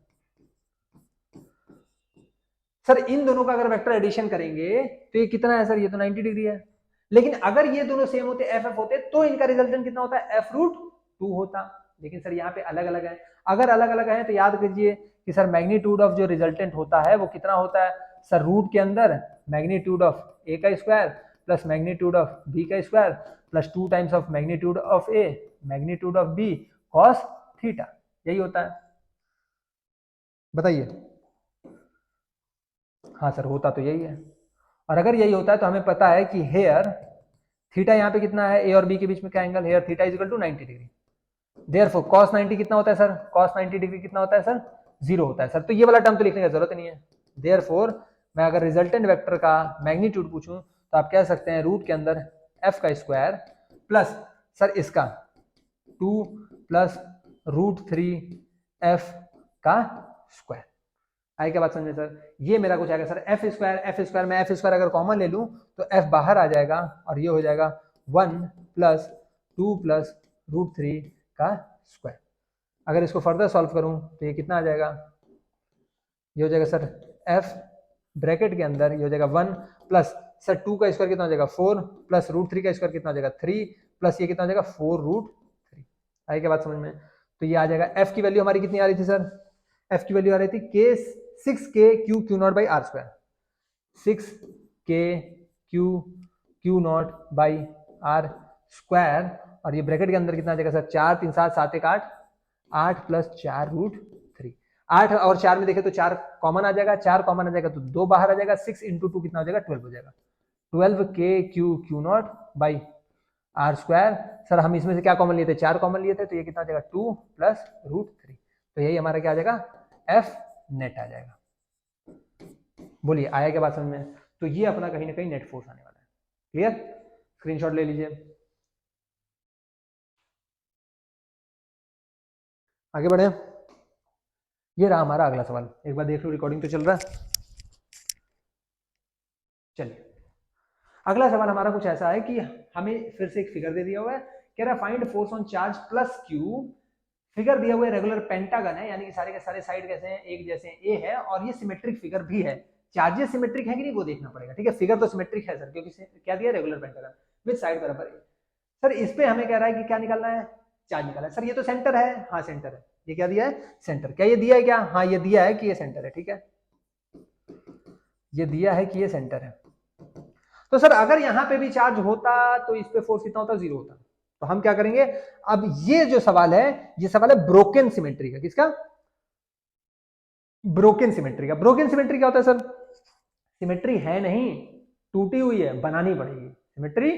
सर इन दोनों का अगर वेक्टर एडिशन करेंगे तो ये कितना है सर? ये तो 90 डिग्री है। लेकिन अगर ये दोनों सेम होते एफ एफ होते तो इनका रिजल्टेंट कितना होता है? एफ रूट 2 होता। लेकिन सर यहाँ पे अलग अलग है, अगर अलग अलग है तो याद कीजिए कि सर मैग्नीट्यूड ऑफ जो रिजल्टेंट होता है वो कितना होता है? सर रूट के अंदर मैग्नीट्यूड ऑफ ए का square plus magnitude of B का square plus 2 times of magnitude of A magnitude of B cos theta, यही होता है। बताइए। हाँ सर होता तो यही है, और अगर यही होता है तो हमें पता है कि हेयर थीटा यहाँ पे कितना है? ए और बी के बीच में क्या angle? Here theta is equal to 90 degree. Therefore cos 90 कितना होता है सर? cos 90 डिग्री कितना होता है सर? 0 होता है सर। तो ये वाला टर्म तो लिखने की जरूरत नहीं है। देयरफॉर मैं अगर रिजल्टेंट वेक्टर का मैग्नीट्यूड पूछूं तो आप कह सकते हैं रूट के अंदर f का स्क्वायर प्लस सर इसका 2 प्लस रूट 3 f का स्क्वायर। आए क्या बात समझ में सर? ये मेरा कुछ आएगा सर एफ स्क्वायर मैं एफ स्क्वायर अगर कॉमन ले लूं तो एफ बाहर आ जाएगा और ये हो जाएगा 1 प्लस 2 प्लस रूट 3 का स्क्वायर। अगर इसको फर्दर सॉल्व करूं तो ये कितना आ जाएगा? ये हो जाएगा सर एफ ब्रैकेट के अंदर ये हो जाएगा 1 प्लस सर 2 का स्क्वायर कितना हो जाएगा? 4 प्लस रूट 3 का स्क्वायर कितना हो जाएगा? 3 प्लस ये कितना हो जाएगा? 4 रूट 3। आए क्या बात समझ में? तो ये आ जाएगा एफ की वैल्यू हमारी कितनी आ रही थी सर? एफ की वैल्यू आ रही थी के 6k Q naught by R square, 6k Q naught by R square, और ये ब्रैकेट के अंदर कितना आ जाएगा सर? 4 3 7 7 1 8, 8 plus 4 root 3। 8 और 4 में देखे तो 4 कॉमन आ जाएगा, 4 कॉमन आ जाएगा तो 2 बाहर आ जाएगा, 6 इंटू 2 कितना हो जाएगा? 12 हो जाएगा। 12k Q naught by R square. Sir हम इसमें से क्या कॉमन लिए थे? 4 कॉमन लिए थे, तो ये कितना आ जाएगा? 2 प्लस रूट 3। तो यही हमारा क्या आ जाएगा? एफ नेट आ जाएगा। बोलिए आया क्या बात समझ में? तो ये अपना कहीं ना कहीं नेट फोर्स आने वाला है। क्लियर? स्क्रीनशॉट ले लीजिए। आगे बढ़े। ये रहा हमारा अगला सवाल, एक बार देख लो रिकॉर्डिंग तो चल रहा है। चलिए अगला सवाल हमारा कुछ ऐसा है कि हमें फिर से एक फिगर दे दिया हुआ है, कह रहा है find force on charge plus Q. Figure दिया हुआ है रेगुलर पेंटागन है, यानी कि सारे के सारे साइड कैसे हैं? एक जैसे हैं, ए है, और ये सिमेट्रिक फिगर भी है। चार्जेस सिमेट्रिक है कि नहीं वो देखना पड़ेगा, ठीक है? फिगर तो सिमेट्रिक है सर, क्योंकि क्या दिया? रेगुलर पेंटागन विद साइड बराबर ए। सर इस पे हमें कह रहा है कि क्या निकालना है? चार्ज निकालना है। सर ये तो सेंटर है, हाँ सेंटर है। ये क्या दिया है? सेंटर। क्या ये दिया है क्या? हाँ ये दिया है कि ये सेंटर है, ठीक है, ये दिया है कि ये सेंटर है। तो सर अगर यहां पे भी चार्ज होता तो इस पे फोर्स कितना होता? 0 होता। तो हम क्या करेंगे? अब ये जो सवाल है ये सवाल है ब्रोकन सिमेट्री का। किसका? ब्रोकन सिमेट्री का। ब्रोकन सिमेट्री क्या होता है सर? सिमेट्री है नहीं, टूटी हुई है, बनानी पड़ेगी। सिमेट्री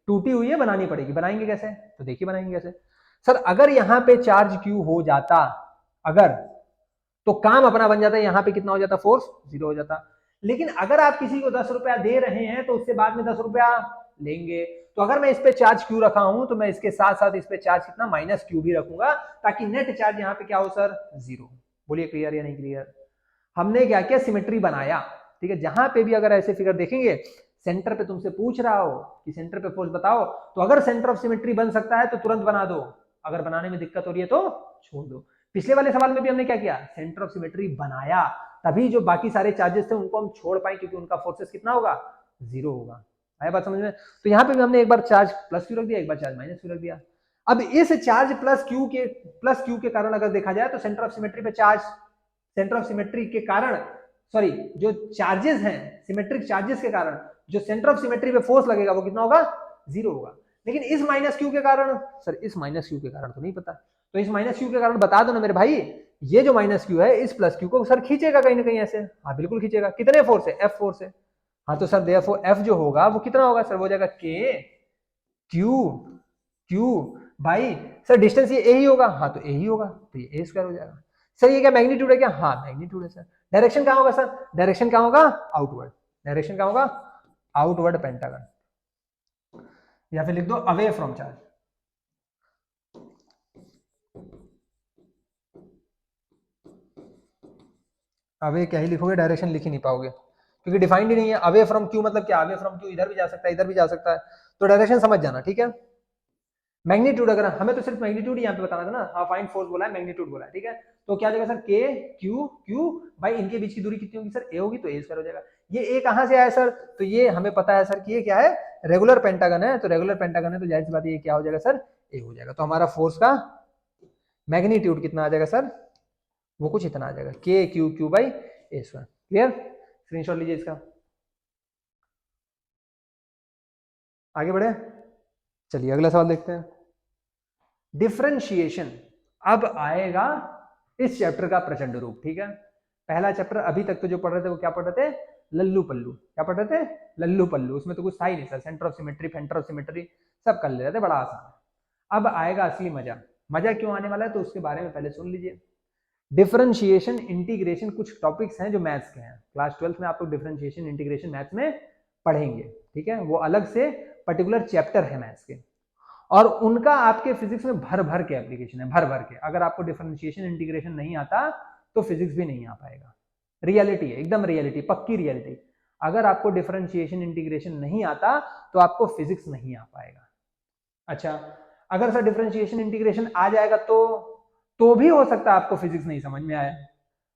टूटी हुई है, बनानी पड़ेगी। बनाएंगे कैसे? तो देखिए बनाएंगे कैसे। सर अगर यहां पे चार्ज क्यू हो जाता, अगर, तो काम अपना बन जाता है, यहां पे कितना हो जाता? फोर्स 0 हो जाता। लेकिन अगर आप किसी को 10 रुपया दे रहे हैं तो उससे बाद में 10 रुपया लेंगे। तो अगर मैं इस पे चार्ज क्यू रखा हूं तो मैं इसके साथ साथ इस पे चार्ज कितना? माइनस क्यू भी रखूंगा, ताकि नेट चार्ज यहाँ पे क्या हो सर? 0। बोलिए क्लियर या नहीं क्लियर? हमने क्या किया? सिमेट्री बनाया, ठीक है? जहां पे भी अगर ऐसे फिगर देखेंगे, सेंटर पे तुमसे पूछ रहा हो कि सेंटर पे फोर्स बताओ, तो अगर सेंटर ऑफ सिमेट्री बन सकता है तो तुरंत बना दो, अगर बनाने में दिक्कत हो रही है तो छोड़ दो। पिछले वाले सवाल में भी हमने क्या किया? सेंटर ऑफ सिमेट्री बनाया, तभी जो बाकी सारे चार्जेस थे उनको हम छोड़ पाए, क्योंकि उनका फोर्सेस कितना होगा? 0 होगा। आया बात समझ में? तो यहाँ पे भी हमने एक बार चार्ज प्लस क्यू रख दिया, एक बार चार्ज माइनस क्यू रख दिया। अब इस चार्ज प्लस क्यू के कारण अगर देखा जाए तो सेंटर ऑफ सिमेट्री पे चार्ज, सेंटर ऑफ सिमेट्री के कारण, सॉरी जो चार्जेस हैं सिमेट्रिक चार्जेस के कारण जो सेंटर ऑफ सिमेट्री पे फोर्स लगेगा वो कितना होगा, 0 होगा। लेकिन इस माइनस क्यू के कारण, सर इस माइनस क्यू के कारण तो नहीं पता, तो इस माइनस क्यू के कारण बता दो ना मेरे भाई, ये जो माइनस क्यू है इस प्लस क्यू को सर खींचेगा कहीं ना कहीं ऐसे, हाँ बिल्कुल खींचेगा। कितने फोर्स है, एफ फोर्स है, हाँ तो सर देयरफॉर एफ जो होगा वो कितना होगा सर, वो हो जाएगा के क्यू भाई, सर डिस्टेंस ये ए ही होगा, हाँ तो ए ही होगा, तो ये ए स्क्वायर हो जाएगा। सर ये क्या मैग्नीट्यूड है क्या, हाँ मैग्नीट्यूड है सर। डायरेक्शन कहाँ होगा सर, डायरेक्शन कहाँ होगा, आउटवर्ड, डायरेक्शन कहाँ होगा, आउटवर्ड पेंटागन, या फिर लिख दो अवे फ्रॉम चार्ज। अवे क्या ही लिखोगे, डायरेक्शन लिख ही नहीं पाओगे क्योंकि डिफाइंड ही नहीं है। अवे फ्रॉम क्यू मतलब क्या, अवे फ्रॉम क्यू इधर भी जा सकता है इधर भी जा सकता है, तो डायरेक्शन समझ जाना, ठीक है। मैग्नीट्यूड अगर हमें तो सिर्फ मैग्नीट्यूड ही यहाँ पे बताना था ना, हाँ फाइंड फोर्स बोला है, मैग्नीट्यूड बोला है, ठीक है। तो क्या जाएगा सर, के क्यू क्यू भाई इनके बीच की दूरी कितनी होगी सर, ए होगी, तो ए स्क्वायर हो जाएगा। ये ए कहाँ से आया सर, तो ये हमें पता है सर कि ये क्या है, रेगुलर पेंटागन है, तो रेगुलर पेंटागन है तो जाहिर सी बात है ये क्या हो जाएगा सर, ए हो जाएगा। तो हमारा फोर्स का मैग्नीट्यूड कितना आ जाएगा सर, वो कुछ इतना आ जाएगा, के Q Q by A square. Clear, screenshot लीजिए इसका। आगे बढ़े, चलिए अगला सवाल देखते हैं। डिफरेंशिएशन, अब आएगा इस चैप्टर का प्रचंड रूप, ठीक है। पहला चैप्टर अभी तक तो जो पढ़ रहे थे वो क्या पढ़ रहे थे, लल्लू पल्लू, क्या पढ़ रहे थे, लल्लू पल्लू, उसमें तो कुछ था ही नहीं sir, centre of symmetry फेंटर of symmetry सब कर ले रहे थे, बड़ा आसान है। अब आएगा असली मजा, मजा क्यों आने वाला है तो उसके बारे में पहले सुन लीजिए। डिफरेंशिएशन इंटीग्रेशन कुछ टॉपिक्स हैं जो मैथ्स के हैं, क्लास 12 में आप लोग डिफरेंशिएशन इंटीग्रेशन मैथ्स में पढ़ेंगे, ठीक है, वो अलग से पर्टिकुलर चैप्टर है मैथ्स के, और उनका आपके फिजिक्स में भर भर के एप्लीकेशन है, भर भर के। अगर आपको डिफरेंशिएशन इंटीग्रेशन नहीं आता तो फिजिक्स भी नहीं आ पाएगा, रियलिटी है, एकदम रियलिटी, पक्की रियलिटी। अगर आपको डिफरेंशिएशन इंटीग्रेशन नहीं आता तो आपको फिजिक्स नहीं आ पाएगा। अच्छा, अगर सर डिफरेंशिएशन इंटीग्रेशन आ जाएगा तो भी हो सकता है आपको फिजिक्स नहीं समझ में आए।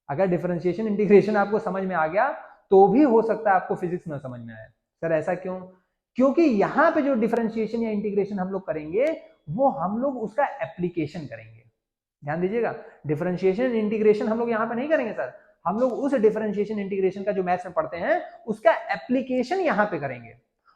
अगर डिफरेंशिएशन इंटीग्रेशन आपको समझ में आ गया तो भी हो सकता है आपको फिजिक्स ना समझ में आए। सर ऐसा क्यों, क्योंकि यहां पे जो डिफरेंशिएशन या इंटीग्रेशन हम लोग करेंगे वो हम लोग उसका एप्लीकेशन करेंगे। ध्यान दीजिएगा, डिफरेंशिएशन इंटीग्रेशन हम लोग यहां पे नहीं करेंगे सर, हम लोग उस डिफरेंशिएशन इंटीग्रेशन का जो मैथ्स में पढ़ते हैं उसका एप्लीकेशन यहां पे करेंगे।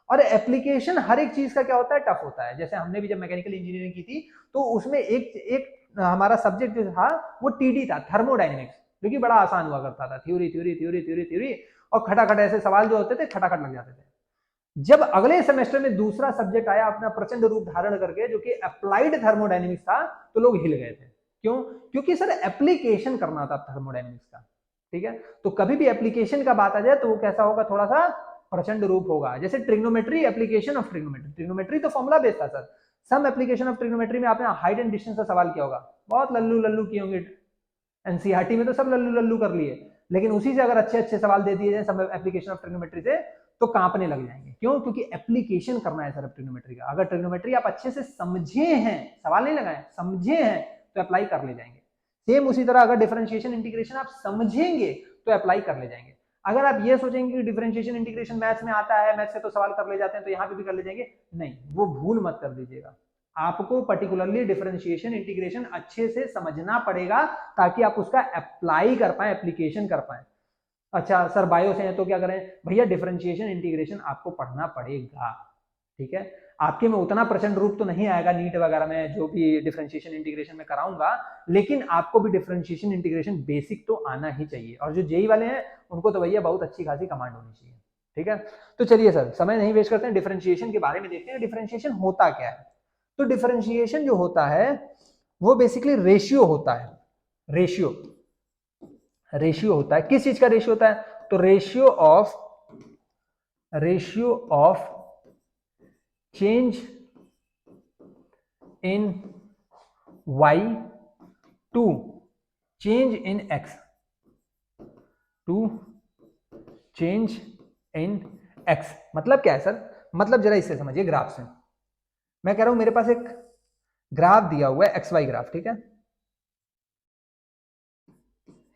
और एप्लीकेशन हर एक चीज का क्या होता है, टफ होता है। जैसे हमने भी जब मैकेनिकल इंजीनियरिंग की थी तो उसमें एक हमारा सब्जेक्ट जो था वो टीडी था, थर्मोडाइनमिक्स, जो कि बड़ा आसान हुआ करता था, theory theory theory theory theory, और खटाखट ऐसे सवाल जो होते थे खटाखट लग जाते थे। जब अगले सेमेस्टर में दूसरा सब्जेक्ट आया अपना प्रचंड रूप धारण करके जो कि अप्लाइड थर्मोडायनेमिक्स था, तो लोग हिल गए थे। क्यों, क्योंकि सर एप्लीकेशन करना था थर्मोडायनेमिक्स का, ठीक है। तो कभी भी एप्लीकेशन का बात आ जाए तो वो कैसा होगा, थोड़ा सा प्रचंड रूप होगा। जैसे trigonometry, application of trigonometry, trigonometry तो फॉर्मुला बेस्ड था sir, some application of trigonometry में आपने हाइट एंड डिस्टेंस का सवाल किया होगा, बहुत लल्लू लल्लू किए होंगे, एनसीईआरटी में तो सब लल्लू लल्लू कर लिए, लेकिन उसी से अगर अच्छे अच्छे सवाल दे दिए जाए सब एप्लीकेशन ऑफ ट्रिग्नोमेट्री से तो कांपने लग जाएंगे। क्यों, क्योंकि एप्लीकेशन करना है सर ट्रिग्नोमेट्री का। अगर ट्रिग्नोमेट्री आप अच्छे से समझे हैं, सवाल नहीं लगाए, समझे हैं तो अप्लाई कर ले जाएंगे। सेम उसी तरह अगर डिफरेंशिएशन इंटीग्रेशन आप समझेंगे तो अप्लाई कर ले जाएंगे। अगर आप ये सोचेंगे कि डिफरेंशिएशन इंटीग्रेशन मैथ्स में आता है, मैथ्स से तो सवाल कर ले जाते हैं तो यहाँ पे भी कर ले जाएंगे, नहीं, वो भूल मत कर दीजिएगा। आपको पर्टिकुलरली डिफरेंशिएशन इंटीग्रेशन अच्छे से समझना पड़ेगा ताकि आप उसका अप्लाई कर पाए, एप्लीकेशन कर पाए। अच्छा सर बायो से है तो क्या करें, भैया डिफरेंशिएशन इंटीग्रेशन आपको पढ़ना पड़ेगा, ठीक है। आपके में उतना प्रचंड रूप तो नहीं आएगा नीट वगैरह में जो भी डिफरेंशिएशन इंटीग्रेशन में कराऊंगा, लेकिन आपको भी डिफरेंशिएशन इंटीग्रेशन बेसिक तो आना ही चाहिए। और जो जेई वाले हैं उनको तो भैया बहुत अच्छी खासी कमांड होनी चाहिए, ठीक है। तो चलिए सर समय नहीं वेस्ट करते हैं, डिफरेंशिएशन के बारे में देखते हैं डिफरेंशिएशन होता क्या है। तो डिफरेंशिएशन जो होता है वो बेसिकली रेशियो होता है, रेशियो होता है। किस चीज का रेशियो होता है, तो ratio of change in y to change in x to change in x। मतलब क्या है सर, मतलब जरा इससे समझिए ग्राफ से। मैं कह रहा हूं मेरे पास एक ग्राफ दिया हुआ है XY ग्राफ, ठीक है।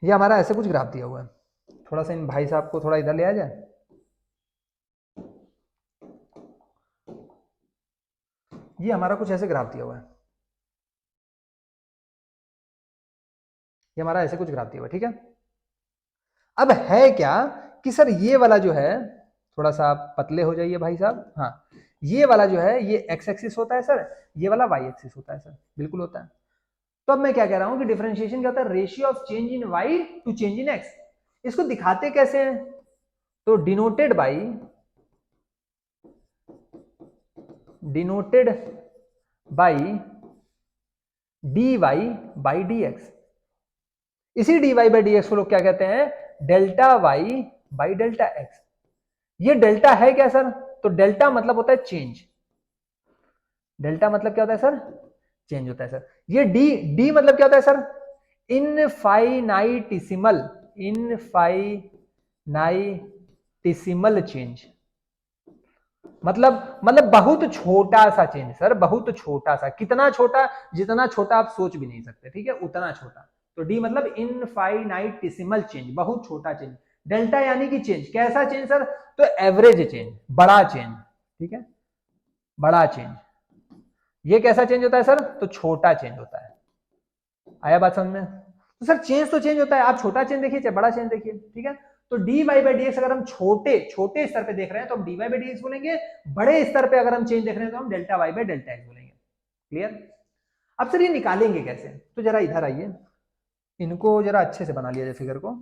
ये हमारा ऐसे कुछ ग्राफ दिया हुआ है, थोड़ा सा इन भाई साहब को थोड़ा इधर ले आ जाए। ये हमारा कुछ ऐसे ग्राफ दिया हुआ है, ये हमारा ऐसे कुछ ग्राफ दिया हुआ, ठीक है। अब है क्या कि सर ये वाला जो है, थोड़ा सा आप पतले हो जाइए भाई साहब, हाँ, ये वाला जो है ये एक्स एक्सिस होता है सर, ये वाला वाई एक्सिस होता है सर, बिल्कुल होता है। तो अब मैं क्या कह रहा हूं कि डिफरेंशिएशन क्या होता है, ratio of change in Y to change in X. इसको दिखाते कैसे हैं, तो denoted by D Y by D X. इसी D Y by D X को लोग क्या कहते हैं, delta Y by delta X. ये डेल्टा है क्या सर, तो डेल्टा मतलब होता है चेंज, डेल्टा मतलब क्या होता है सर, चेंज होता है सर। ये डी, डी मतलब क्या होता है सर, इनफाइनाइटिसिमल चेंज, मतलब बहुत छोटा सा चेंज सर, बहुत छोटा सा, कितना छोटा, जितना छोटा आप सोच भी नहीं सकते, ठीक है, उतना छोटा। तो डी मतलब इनफाइनाइटिसिमल चेंज, बहुत छोटा चेंज। डेल्टा यानी कि चेंज, कैसा चेंज सर, तो एवरेज चेंज, बड़ा चेंज, ठीक है, बड़ा चेंज। ये कैसा चेंज होता है सर, तो छोटा चेंज होता है। आया बात समझ में, तो सर चेंज तो चेंज होता है, आप छोटा चेंज देखिए चाहे बड़ा चेंज देखिए, ठीक है। तो D Y by D X अगर हम छोटे छोटे स्तर पे देख रहे हैं तो हम D Y by D X बोलेंगे, बड़े स्तर पे अगर हम चेंज देख रहे हैं तो हम delta Y by delta X बोलेंगे। क्लियर। अब सर ये निकालेंगे कैसे, तो जरा इधर आइए, इनको जरा अच्छे से बना लिया जाए फिगर को।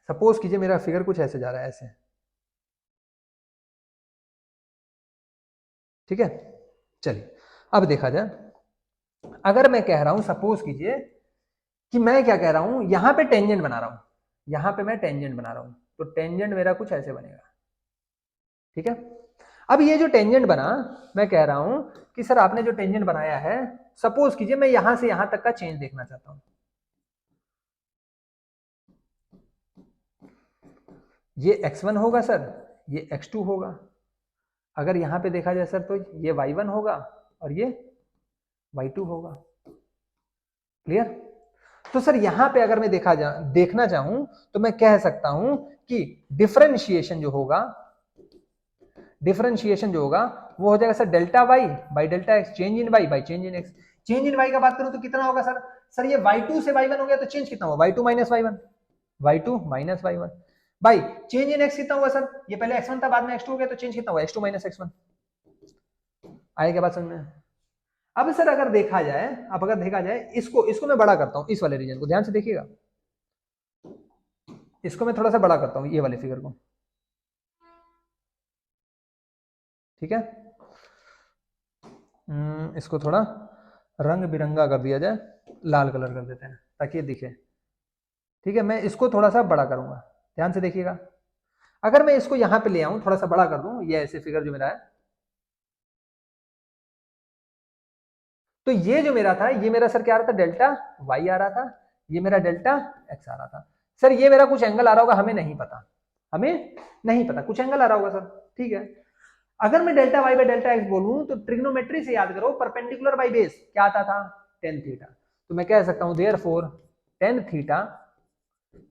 सपोज कीजिए मेरा फिगर कुछ ऐसे जा रहा है, ऐसे, ठीक है। चलिए अब देखा जाए, अगर मैं कह रहा हूं, सपोज कीजिए कि मैं क्या कह रहा हूं, यहां पे टेंजेंट बना रहा हूं, यहां पे मैं टेंजेंट बना रहा हूं, तो टेंजेंट मेरा कुछ ऐसे बनेगा, ठीक है। अब ये जो टेंजेंट बना, मैं कह रहा हूं कि सर आपने जो टेंजेंट बनाया है, सपोज कीजिए मैं यहां से यहां तक का चेंज देखना चाहता हूं, ये x1 होगा सर, ये x2 होगा। अगर यहां पे देखा जाए सर तो ये y1 होगा और ये y2 होगा। क्लियर। तो सर यहां पे अगर मैं देखना चाहूं तो मैं कह सकता हूं कि डिफरेंशिएशन जो होगा वो हो जाएगा sir delta Y by delta X, change in Y by change in X. Change in Y का बात करूं तो कितना होगा सर, ये y2 से y1 हो गया तो चेंज कितना होगा, y2 minus y1, y2 minus y1 by change in x कितना हुआ सर, ये पहले x1 था बाद में x2 हो गया तो चेंज कितना हुआ, x2 माइनस x1। आए क्या बात समझ में। अब सर अगर देखा जाए, इसको मैं बड़ा करता हूं, इस वाले रीजन को ध्यान से देखिएगा, इसको मैं थोड़ा सा बड़ा करता हूं, ये वाले फिगर को, ठीक है। इसको थोड़ा रंग बिरंगा कर दिया जाए, लाल कलर कर देते हैं ताकि ये दिखे, ठीक है। मैं इसको थोड़ा सा बड़ा करूंगा, ध्यान से देखिएगा। अगर मैं इसको यहां पे ले आऊं, थोड़ा सा बड़ा कर दूं, ये ऐसे फिगर जो मेरा है, तो ये जो मेरा था, ये मेरा सर क्या आ रहा था, डेल्टा वाई आ रहा था, ये मेरा डेल्टा एक्स आ रहा था। सर ये मेरा कुछ एंगल आ रहा होगा, हमें नहीं पता, कुछ एंगल आ रहा होगा सर, ठीक है। अगर मैं delta Y by delta X बोलूं तो ट्रिग्नोमेट्री से याद करो, परपेंडिकुलर बाई बेस क्या आता था, टेन थीटा। तो मैं कह सकता हूं therefore tan theta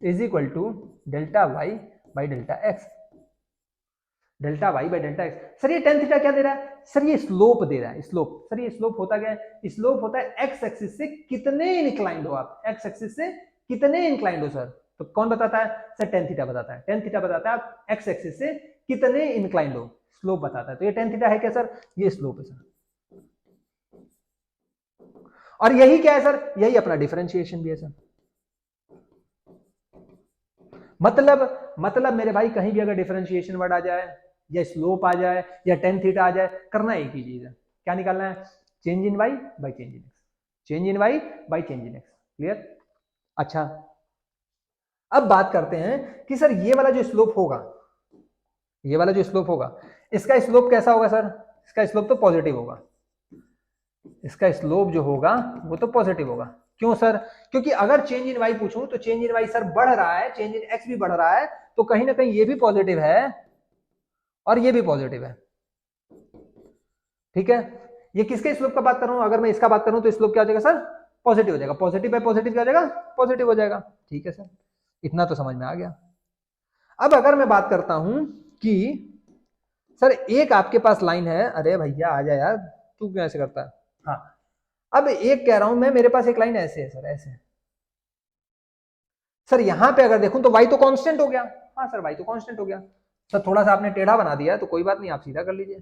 is equal to delta Y by delta X, delta Y by delta X. Sir ये टेन थीटा क्या दे रहा है, सर ये स्लोप दे रहा है, स्लोप। सर ये स्लोप होता क्या है, स्लोप होता है एक्स एक्सिस से कितने इंक्लाइंड हो आप, एक्स एक्सिस से कितने इंक्लाइंड हो सर, तो कौन बताता है सर, टेन थीटा बताता है, टेन थीटा बताता है आप एक्स एक्सिस से कितने इंक्लाइंड हो, स्लोप बताता है। तो ये टेन थीटा है क्या सर, ये स्लोप है सर। और यही क्या है सर, यही अपना डिफरेंशिएशन भी है सर। मतलब मेरे भाई कहीं भी अगर डिफरेंशिएशन वर्ड आ जाए या स्लोप आ जाए या टेन थीटा आ जाए, करना एक ही चीज है, क्या निकालना है, change in Y by change in X, change in Y by change in X. Clear. अच्छा अब बात करते हैं कि सर ये वाला जो स्लोप होगा, इसका स्लोप कैसा होगा सर, इसका स्लोप तो पॉजिटिव होगा, इसका स्लोप जो होगा वो तो पॉजिटिव होगा। क्यों सर, क्योंकि अगर चेंज इन वाई पूछूं तो चेंज इन वाई सर बढ़ रहा है, चेंज इन एक्स भी बढ़ रहा है, तो कहीं ना कहीं ये भी पॉजिटिव है और ये भी पॉजिटिव है, ठीक है। ये किसके स्लोप का बात कर रहा हूं, अगर मैं इसका बात करूं तो स्लोप क्या हो जाएगा सर, पॉजिटिव हो जाएगा, पॉजिटिव है पॉजिटिव क्या हो जाएगा, पॉजिटिव हो जाएगा, ठीक है सर, इतना तो समझ में आ गया। अब अगर मैं बात करता हूं कि सर एक आपके पास लाइन है, अरे भैया आ जा यार, तू क्यों ऐसे करता है, हाँ, अब एक कह रहा हूं मैं, मेरे पास एक लाइन ऐसे है सर, ऐसे सर, यहां पे अगर देखूं तो y तो कांस्टेंट हो गया। हाँ सर, y तो कांस्टेंट हो गया सर, थोड़ा सा आपने टेढ़ा बना दिया तो कोई बात नहीं, आप सीधा कर लीजिए।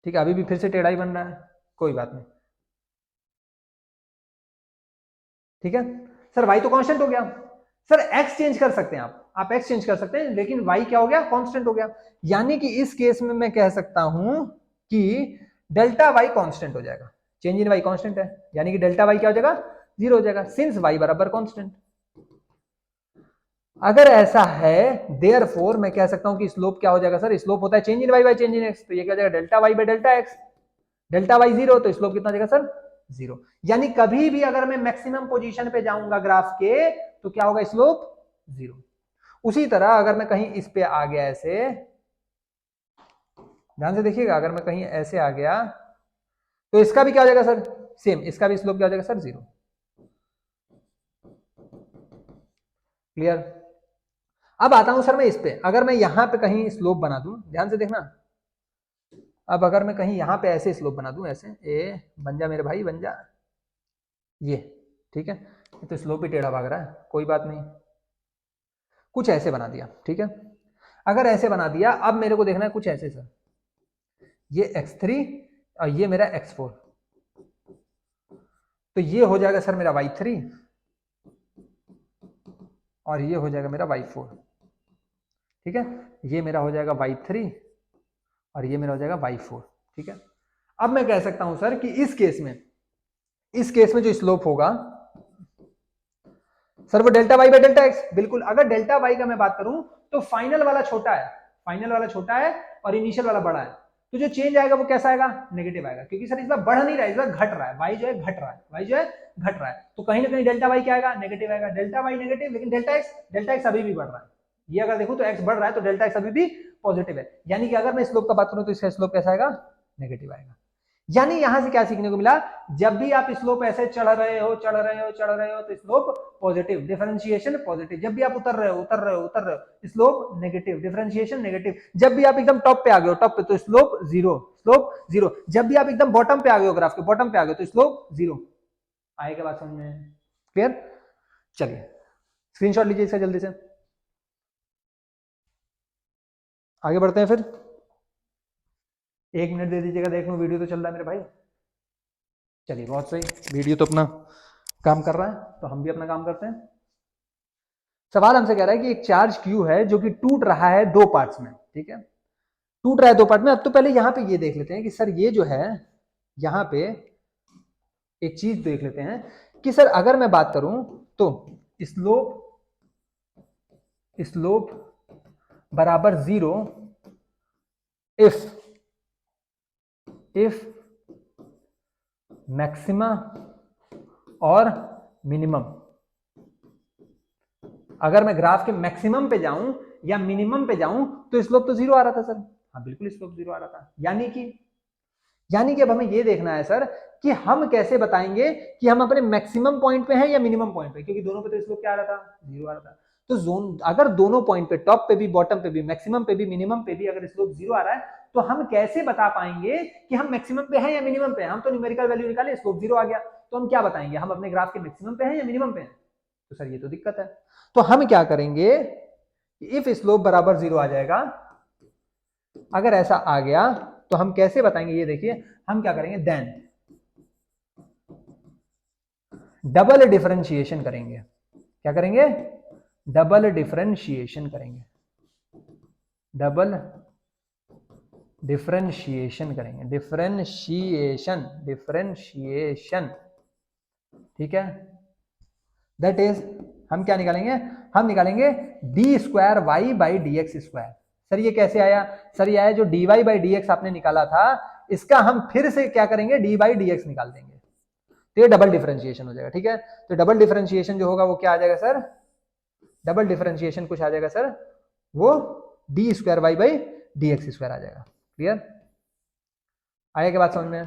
ठीक है, अभी भी फिर से टेढ़ा ही बन रहा है, कोई बात नहीं। ठीक है सर, y तो कांस्टेंट हो गया सर, x चेंज कर सकते हैं आप x चेंज कर सकते हैं, लेकिन y क्या हो गया, कांस्टेंट हो गया। यानी कि इस केस में मैं कह सकता हूं कि डेल्टा y कांस्टेंट हो जाएगा, चेंज इन y कांस्टेंट है, यानी कि डेल्टा y क्या हो जाएगा, 0 हो जाएगा, सिंस y बराबर कांस्टेंट। अगर ऐसा है देयरफॉर मैं कह सकता हूं कि स्लोप क्या हो जाएगा सर, स्लोप होता है change in y by change in x, तो ये क्या हो जाएगा, delta y by delta x, delta y 0 तो स्लोप कितना हो जाएगा सर, 0। यानी कभी भी अगर मैं मैक्सिमम पोजीशन पे जाऊंगा ग्राफ के तो क्या होगा, स्लोप 0। उसी तरह अगर मैं कहीं इस पे आ गया ऐसे, ध्यान से देखिएगा, अगर मैं कहीं ऐसे आ गया तो इसका भी क्या हो जाएगा सर, सेम, इसका भी स्लोप क्या हो जाएगा सर, 0। क्लियर। अब आता हूं सर मैं इस पे, अगर मैं यहां पे कहीं स्लोप बना दूं, ध्यान से देखना, अब अगर मैं कहीं यहां पे ऐसे स्लोप बना दूं, ऐसे ए बन जा मेरे भाई, बन जा ये, ठीक है, तो स्लोप भी टेढ़ा भाग रहा है, कोई बात नहीं, कुछ ऐसे बना दिया। ठीक है, अगर ऐसे बना दिया, अब मेरे को देखना है कुछ ऐसे सर, ये x3 और ये मेरा x4, तो ये हो जाएगा सर मेरा y3 और ये हो जाएगा मेरा y4। ठीक है, ये मेरा हो जाएगा y3 और ये मेरा हो जाएगा y4। ठीक है, अब मैं कह सकता हूं सर कि इस केस में जो स्लोप होगा सर वो delta y by delta x, बिल्कुल। अगर डेल्टा y का मैं बात करूं तो फाइनल वाला छोटा है, फाइनल वाला छोटा है और इनिशियल वाला बड़ा है, तो जो चेंज आएगा वो कैसा आएगा, नेगेटिव आएगा, क्योंकि सर इस बार बढ़ नहीं रहा है, इस बार घट रहा है, y जो है घट रहा है, y जो है घट रहा है, तो कहीं ना कहीं डेल्टा y क्या आएगा, नेगेटिव आएगा, डेल्टा y नेगेटिव, लेकिन डेल्टा x अभी भी बढ़ रहा है, ये अगर देखूं तो x बढ़ रहा है तो डेल्टा x अभी भी पॉजिटिव है, यानी कि अगर मैं स्लोप का बात करूं तो इसका स्लोप कैसा आएगा, नेगेटिव आएगा। यानी यहां से क्या सीखने को मिला, जब भी आप स्लोप ऐसे चढ़ रहे हो तो स्लोप पॉजिटिव, डिफरेंशिएशन पॉजिटिव, जब भी आप उतर रहे हो स्लोप नेगेटिव, डिफरेंशिएशन नेगेटिव, जब भी आप एकदम टॉप पे आ गए हो, टॉप पे, तो स्लोप जीरो, जब भी आप एकदम बॉटम पे आ गए हो, ग्राफ के बॉटम पे आ गए तो स्लोप 0। आए क्या बात समझ में, क्लियर। चलिए स्क्रीनशॉट लीजिए इसका जल्दी से, आगे बढ़ते हैं फिर। 1 मिनट दे दीजिएगा, देख लो वीडियो तो चल रहा है मेरे भाई। चलिए बहुत सही, वीडियो तो अपना काम कर रहा है, तो हम भी अपना काम करते हैं। सवाल हमसे कह रहा है कि एक चार्ज क्यू है जो कि टूट रहा है 2 पार्ट्स में। ठीक है, टूट रहा है 2 पार्ट में। अब तो पहले यहां पे ये देख लेते हैं कि सर ये जो है, यहां पे एक चीज देख लेते हैं कि सर अगर मैं बात करूं तो स्लोप बराबर 0 इफ मैक्सिमा और मिनिमम। अगर मैं ग्राफ के मैक्सिमम पे जाऊं या मिनिमम पे जाऊं तो स्लोप तो 0 आ रहा था सर, हाँ बिल्कुल स्लोप 0 आ रहा था। यानी कि अब हमें ये देखना है सर कि हम कैसे बताएंगे कि हम अपने मैक्सिमम पॉइंट पे हैं या मिनिमम पॉइंट पे, क्योंकि दोनों पे तो स्लोप क्या आ रहा था, 0 आ रहा था। तो जोन अगर दोनों पॉइंट पे, टॉप पे भी बॉटम पे भी, मैक्सिमम पे भी मिनिमम पे भी अगर स्लोप 0 आ रहा है तो हम कैसे बता पाएंगे कि हम मैक्सिमम पे हैं या मिनिमम पे हैं। हम तो न्यूमेरिकल वैल्यू निकाले, स्लोप 0 आ गया, तो हम क्या बताएंगे, हम अपने ग्राफ के मैक्सिमम पे हैं या मिनिमम पे हैं। तो सर ये तो दिक्कत है, तो हम क्या करेंगे, इफ स्लोप बराबर 0 आ जाएगा, अगर ऐसा आ गया तो हम कैसे बताएंगे, ये देखिए हम क्या करेंगे, देन डबल डिफरेंशिएशन करेंगे। क्या करेंगे, डबल डिफरेंशिएशन करेंगे, डबल डिफरेंशिएशन करेंगे, डिफरेंशिएशन। ठीक है, दैट इज हम क्या निकालेंगे, हम निकालेंगे D square Y by D X square. Sir ये कैसे आया, सर ये आया जो D Y by D X आपने निकाला था, इसका हम फिर से क्या करेंगे, डी बाई डी एक्स निकाल देंगे, तो ये डबल डिफरेंशिएशन हो जाएगा। ठीक है, तो डबल डिफरेंशिएशन जो होगा वो क्या आ जाएगा सर, डबल डिफरेंशिएशन कुछ आ जाएगा सर, वो D square Y by D X square आ जाएगा। क्लियर, आया क्या बात समझ में,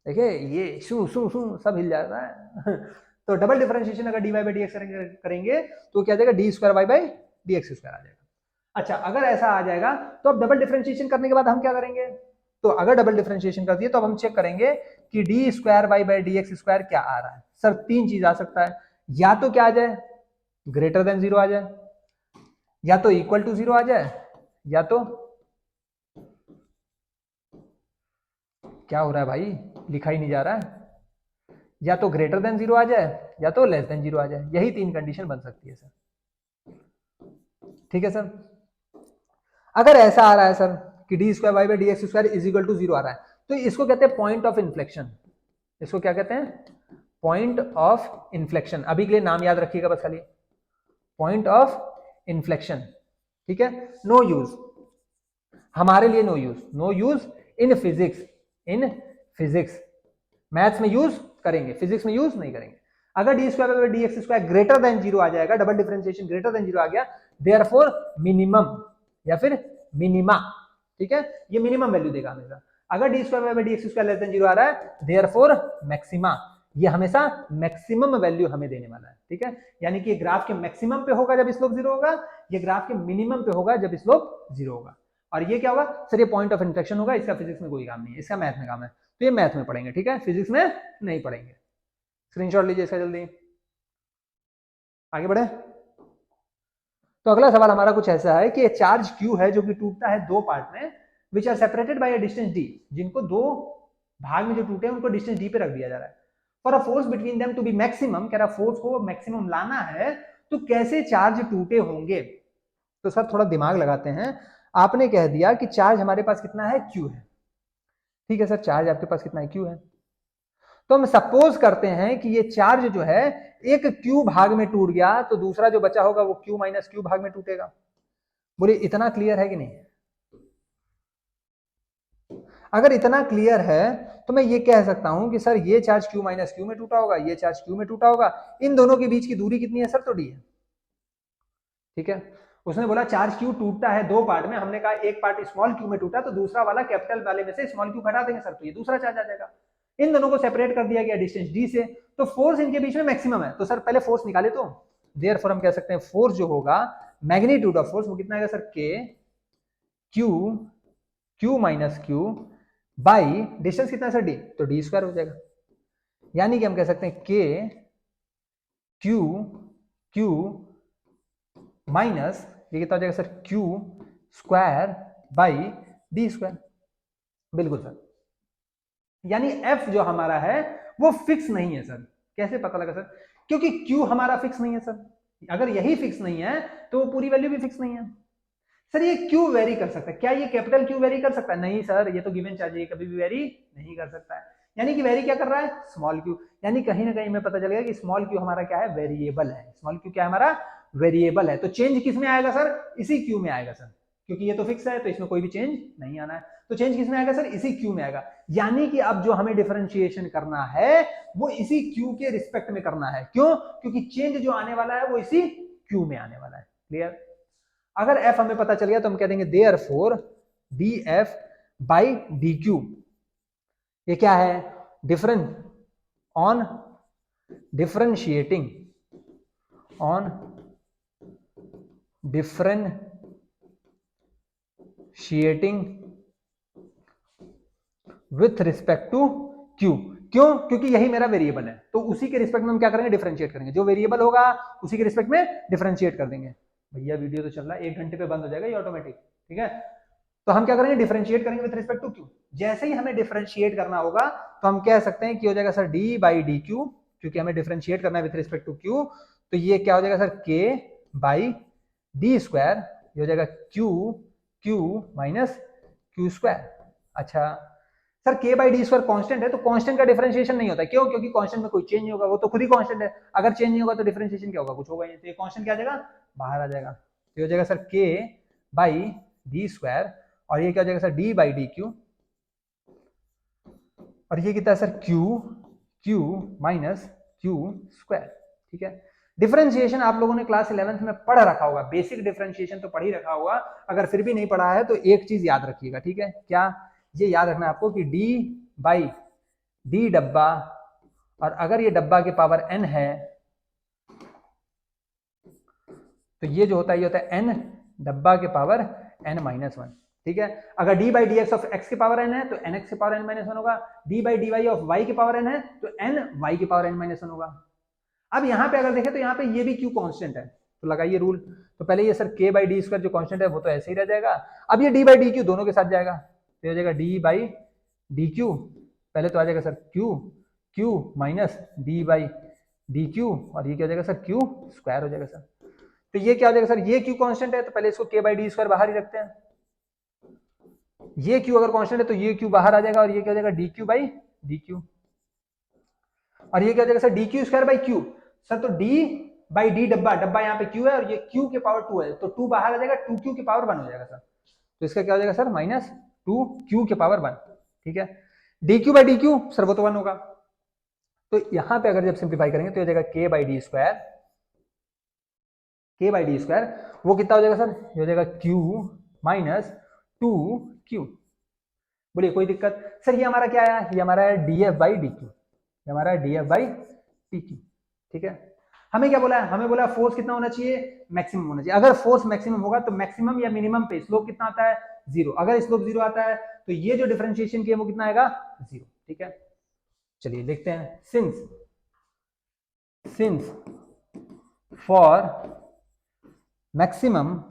देखिए ये शू शू शू सब हिल जाता है तो डबल डिफरेंशिएशन अगर D Y by D X करेंगे तो क्या आ जाएगा, D square Y by D X square आ जाएगा। अच्छा, अगर ऐसा आ जाएगा तो अब डबल डिफरेंशिएशन करने के बाद हम क्या करेंगे, तो अगर डबल डिफरेंशिएशन कर दिए तो अब हम चेक करेंगे कि D square Y by D X square क्या आ रहा है। सर तीन चीज आ सकता है, या तो क्या आ जाए ग्रेटर देन जीरो आ जाए, या तो इक्वल टू जीरो आ जाए, या तो क्या हो रहा है भाई, लिखा ही नहीं जा रहा है, या तो ग्रेटर देन जीरो आ जाए या तो लेस देन जीरो आ जाए। यही तीन कंडीशन बन सकती है सर। ठीक है सर। अगर ऐसा आ रहा है सर कि D square Y by D X square is equal to zero आ रहा है, तो इसको कहते हैं पॉइंट ऑफ इन्फ्लेक्शन। इसको क्या कहते हैं? Point of inflection. अभी के लिए नाम याद रखिएगा बस खाली, पॉइंट ऑफ इन्फ्लेक्शन। ठीक है, नो यूज हमारे लिए, no use, no use in physics, in physics. Maths में यूज करेंगे, फिजिक्स में यूज नहीं करेंगे। अगर D square by D X square greater than zero आ जाएगा, double differentiation greater than zero आ गया, देयरफॉर मिनिमम या फिर मिनिमा। ठीक है, ये मिनिमम वैल्यू देगा हमेशा। अगर D square by D X square less than zero आ रहा है, देयरफॉर मैक्सिमा, ये हमेशा मैक्सिमम वैल्यू हमें देने वाला है। ठीक है, यानी कि ग्राफ के मैक्सिमम पे होगा जब स्लोप जीरो होगा, ये ग्राफ के मिनिमम पे होगा जब स्लोप जीरो होगा। और ये क्या होगा सर? ये पॉइंट ऑफ इन्फ्लेक्शन होगा। इसका फिजिक्स में कोई काम नहीं है, इसका मैथ में काम है, तो ये मैथ में पढ़ेंगे। ठीक है, फिजिक्स में नहीं पढ़ेंगे। स्क्रीनशॉट लीजिए इसका जल्दी, आगे बढ़े। तो अगला सवाल हमारा कुछ ऐसा है कि चार्ज क्यू है जो कि टूटता है दो पार्ट में, which are separated by a distance D, जिनको दो भाग में जो टूटे हैं उनको डिस्टेंस डी पे रख दिया जा रहा है। For a force between them to be maximum, कह रहा फोर्स को मैक्सिमम लाना है, तो कैसे चार्ज टूटे होंगे? तो सर थोड़ा दिमाग लगाते हैं। आपने कह दिया कि चार्ज हमारे पास कितना है? क्यू है। ठीक है सर, चार्ज आपके पास कितना है? क्यू है। तो हम सपोज करते हैं कि ये चार्ज जो है एक क्यू भाग में टूट गया, तो दूसरा जो बचा होगा वो क्यू माइनस क्यू भाग में टूटेगा। बोले इतना क्लियर है कि नहीं? अगर इतना क्लियर है तो मैं ये कह सकता हूं कि सर ये चार्ज क्यू माइनस क्यू में टूटा होगा, ये चार्ज क्यू में टूटा होगा, इन दोनों के बीच की दूरी कितनी है सर? तो डी है। ठीक है, उसने बोला चार्ज क्यू टूटता है दो पार्ट में, हमने कहा एक पार्ट स्मॉल क्यू में टूटा तो दूसरा वाला कैपिटल वाले में से स्मॉल क्यू हटा देंगे सर, तो ये दूसरा चार्ज आ जाएगा। इन दोनों को सेपरेट कर दिया गया डिस्टेंस डी से, तो फोर्स इनके बीच में मैक्सिमम है। तो सर पहले फोर्स निकाले, तो देयरफॉर हम कह सकते हैं फोर्स जो होगा, मैग्नीट्यूड ऑफ फोर्स वो कितना आएगा sir? K Q, Q minus Q by distance कितना है सर? डी, तो डी स्क्वायर हो जाएगा। यानी कि हम कह सकते हैं के क्यू क्यू माइनस ये कितना हो जाएगा sir? Q square by D square. बिल्कुल सर, यानी एफ जो हमारा है वो फिक्स नहीं है सर। कैसे पता लगा सर? क्योंकि क्यू हमारा फिक्स नहीं है सर। अगर यही फिक्स नहीं है तो पूरी वैल्यू भी फिक्स नहीं है। सर ये क्यू वेरी कर सकता है क्या? ये कैपिटल क्यू वेरी कर सकता है? नहीं सर, ये तो गिवन चार्ज है, कभी भी वेरी नहीं कर सकता है। यानी कि वेरी क्या कर रहा है? Small Q. यानी कहीं ना कहीं हमें पता चलेगा कि स्मॉल क्यू हमारा क्या है? वेरिएबल है। स्मॉल क्यू क्या है हमारा? वेरिएबल है। तो चेंज किस में आएगा सर? इसी क्यू में आएगा सर, क्योंकि ये तो फिक्स है तो इसमें कोई भी चेंज नहीं आना है। तो चेंज किस में आएगा सर? इसी क्यू में आएगा। यानी कि अब जो हमें डिफरेंशिएशन करना है वो इसी क्यू के रिस्पेक्ट में करना है। क्यों? क्योंकि चेंज जो आने वाला है वो इसी क्यू में आने वाला है। क्लियर? अगर f हमें पता चल गया तो हम कह देंगे देयरफॉर df बाई dq, ये क्या है? Difference on differentiating, on differentiating with respect to q। क्यों? क्योंकि यही मेरा वेरिएबल है, तो उसी के रिस्पेक्ट में हम क्या करेंगे? डिफरेंशिएट करेंगे। जो वेरिएबल होगा उसी के रिस्पेक्ट में डिफरेंशिएट कर देंगे। भैया वीडियो तो चल रहा है, 1 घंटे पे बंद हो जाएगा ये ऑटोमेटिक। ठीक है, तो हम क्या करेंगे? डिफरेंशिएट करेंगे विद रिस्पेक्ट टू क्यू। जैसे ही हमें डिफरेंशिएट करना होगा तो हम कह सकते हैं कि हो जाएगा sir D by D Q, क्योंकि हमें डिफरेंशिएट करना है विद रिस्पेक्ट टू क्यू। तो ये क्या हो जाएगा sir? K by D square, ये हो जाएगा Q Q minus Q square. अच्छा sir K by D square constant है, तो कांस्टेंट का डिफरेंशिएशन नहीं होता। क्यों? क्योंकि कांस्टेंट में कोई चेंज नहीं होगा, वो तो खुद ही कांस्टेंट है। अगर चेंज नहीं होगा तो डिफरेंशिएशन क्या होगा? कुछ होगा नहीं। तो ये कांस्टेंट क्या आ जाएगा? बाहर आ जाएगा। तो हो जाएगा sir K by D square, और ये क्या हो जाएगा sir? D by D Q, और ये कितना है sir? Q Q minus Q square. ठीक है, डिफरेंशिएशन आप लोगों ने क्लास 11th में पढ़ रखा होगा, बेसिक डिफरेंशिएशन तो पढ़ ही रखा होगा। अगर फिर भी नहीं पढ़ा है तो एक चीज याद रखिएगा। ठीक है, क्या? ये याद रखना है आपको कि d बाई डी डब्बा, और अगर ये डब्बा के पावर n है तो ये जो होता है ये होता है n डब्बा के पावर n माइनस 1। ठीक है। अगर D by D X of X के पावर एन है तो एन एक्स के पावर एन माइनस वन होगा, D by D Y of Y के पावर एन है तो एन वाई के पावर एन माइनस वन होगा। अब यहाँ पे अगर देखें तो यहाँ पे ये भी क्यू कांस्टेंट है, तो लगाइए रूल। तो पहले ये sir K by D square जो कांस्टेंट है वो तो ऐसे ही रह जाएगा। अब ये डी बाई डी क्यू दोनों के साथ जाएगा, तो हो जाएगा डी बाई डी क्यू, पहले तो आ जाएगा sir Q Q minus D by D Q, और ये क्या हो जाएगा सर क्यू स्क्वायर हो जाएगा सर। तो ये क्या हो जाएगा सर, ये क्यू कांस्टेंट है तो पहले इसको के बाई डी स्क्वायर बाहर ही रखते हैं। ये क्यू अगर कांस्टेंट है तो ये क्यू बाहर आ जाएगा, और ये क्या हो जाएगा D Q by D Q, और ये क्या हो जाएगा sir D Q square by Q. Sir तो डी बाई डी डब्बा, डब्बा यहाँ पे क्यू है और ये क्यू के पावर टू है, तो टू बाहर आ जाएगा, टू क्यू के पावर वन हो जाएगा सर। तो इसका क्या हो जाएगा सर माइनस टू क्यू के पावर वन, ठीक है। D Q by D Q sir वो तो वन होगा, तो यहां पे अगर जब सिंप्लीफाई करेंगे तो हो जाएगा के बाई डी स्क्वायर, के बाई डी स्क्वायर वो कितना हो जाएगा सर, ये हो जाएगा क्यू माइनस टू क्यू। बोलिए कोई दिक्कत। सर ये हमारा क्या है, ये हमारा है D F by D Q, ये हमारा है D F by D Q, ठीक है। हमें क्या बोला है, हमें बोला फोर्स कितना होना चाहिए, मैक्सिमम होना चाहिए। अगर फोर्स मैक्सिमम होगा तो मैक्सिमम या मिनिमम पे स्लोप कितना आता है, जीरो। अगर स्लोप जीरो आता है तो ये जो डिफरेंशिएशन की है वो कितना आएगा, जीरो, ठीक है। चलिए देखते हैं। सिंस फॉर मैक्सिमम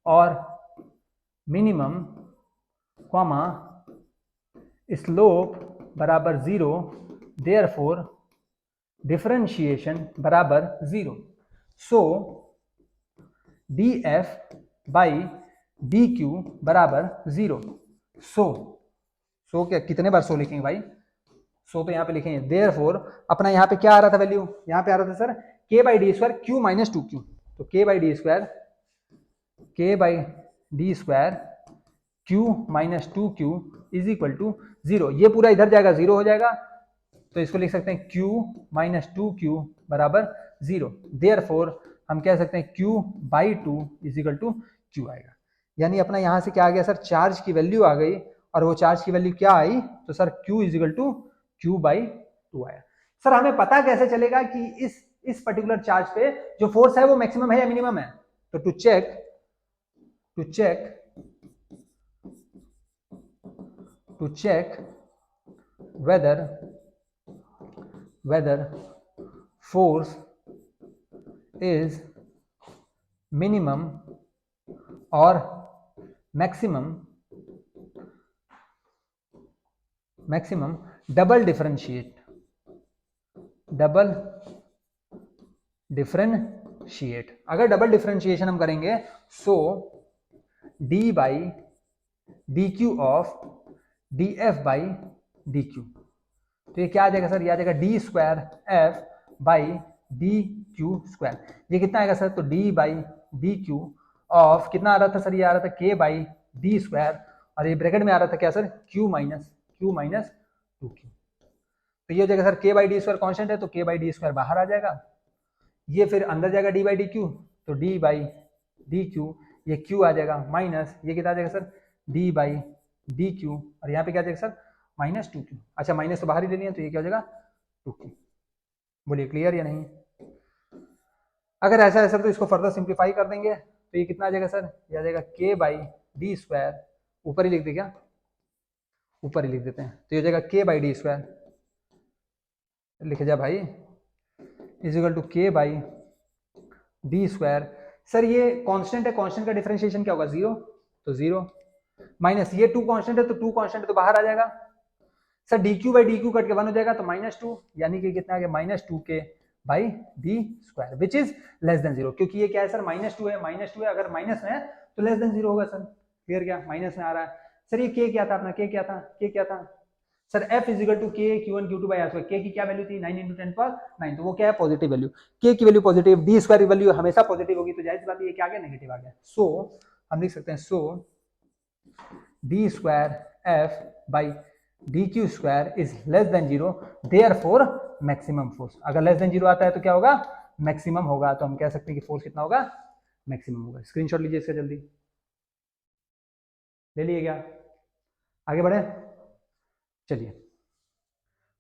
और मिनिमम कॉमा स्लोप बराबर जीरो, देयरफॉर डिफरेंशिएशन बराबर zero, so D F by D Q बराबर जीरो। सो क्या, कितने बार सो लिखेंगे भाई, सो तो यहाँ पे लिखेंगे। देयरफॉर अपना यहाँ पे क्या आ रहा था वैल्यू, यहाँ पे आ रहा था sir K by D square Q minus two Q, तो K by D square Q minus two Q is equal to zero. ये पूरा इधर जाएगा, जीरो हो जाएगा, तो इसको लिख सकते हैं क्यू माइनस टू क्यू बराबर जीरो। देयरफॉर हम कह सकते हैं Q by two is equal to Q आएगा। यानी अपना यहाँ से क्या आ गया सर, चार्ज की वैल्यू आ गई, और वो चार्ज की वैल्यू क्या आई, तो sir Q is equal to Q by two आया। सर हमें पता कैसे चलेगा कि इस पर्टिकुलर चार्ज पे जो फोर्स है वो मैक्सिमम है या मिनिमम है, तो to check whether force is minimum or maximum, double differentiate, अगर डबल डिफरेंशिएशन हम करेंगे, so D by D Q of D F by D Q, तो ये क्या आ जाएगा सर, ये आ जाएगा D square F by D Q square. ये कितना आएगा सर, तो D by D Q of कितना आ रहा था सर, ये आ रहा था के बाई डी स्क्वायर, और ये ब्रैकेट में आ रहा था क्या sir, Q minus two Q. तो ये हो जाएगा sir K by D square constant है, तो के बाई डी स्क्वायर बाहर आ जाएगा, ये फिर अंदर जाएगा डी बाई डी क्यू, तो डी बाई डी क्यू, ये क्यू आ जाएगा माइनस, ये कितना आ जाएगा sir, D by D Q, और यहाँ पे क्या आ जाएगा सर माइनस टू क्यू। अच्छा माइनस तो बाहर ही लेनी है, तो ये क्या हो जाएगा टू क्यू। बोलिए क्लियर या नहीं। अगर ऐसा है सर तो इसको फर्दर सिंप्लीफाई कर देंगे, तो ये कितना आ जाएगा सर, ये आ जाएगा के बाई डी स्क्वायर, ऊपर ही लिख दे क्या, ऊपर ही लिख देते हैं, तो ये हो जाएगा के बाई डी स्क्वायर, लिखे जा भाई, इज इक्वल टू के बाई डी स्क्वायर। सर ये कांस्टेंट है, कांस्टेंट का डिफरेंशिएशन क्या होगा, जीरो, तो जीरो माइनस ये टू कांस्टेंट है, तो टू कांस्टेंट है तो बाहर आ जाएगा sir, D Q by D Q cut के वन हो जाएगा, तो माइनस टू, यानी कि कितना आ गया माइनस टू के by D square, which is less than zero, क्योंकि ये क्या है सर माइनस टू है, अगर माइनस में है तो लेस देन जीरो होगा सर। क्लियर, क्या माइनस में आ रहा है सर। ये के क्या था अपना, के क्या था sir, F is equal to K Q one Q two by R square. K की क्या वैल्यू थी, 9 इंटू 10 पर 9, तो वो क्या है पॉजिटिव वैल्यू, के की वैल्यू पॉजिटिव, डी स्क्वायर की वैल्यू हमेशा पॉजिटिव होगी, तो जाहिर सी बात है ये क्या आ गया, नेगेटिव आ गया। सो हम लिख सकते हैं, so D square F by D Q square is less than zero, therefore maximum force. अगर लेस देन जीरो आता है तो क्या होगा, मैक्सिमम होगा, तो हम कह सकते हैं कि फोर्स कितना होगा, मैक्सिमम होगा। स्क्रीनशॉट लीजिए इसका, जल्दी ले लिए क्या, आगे बढ़े। चलिए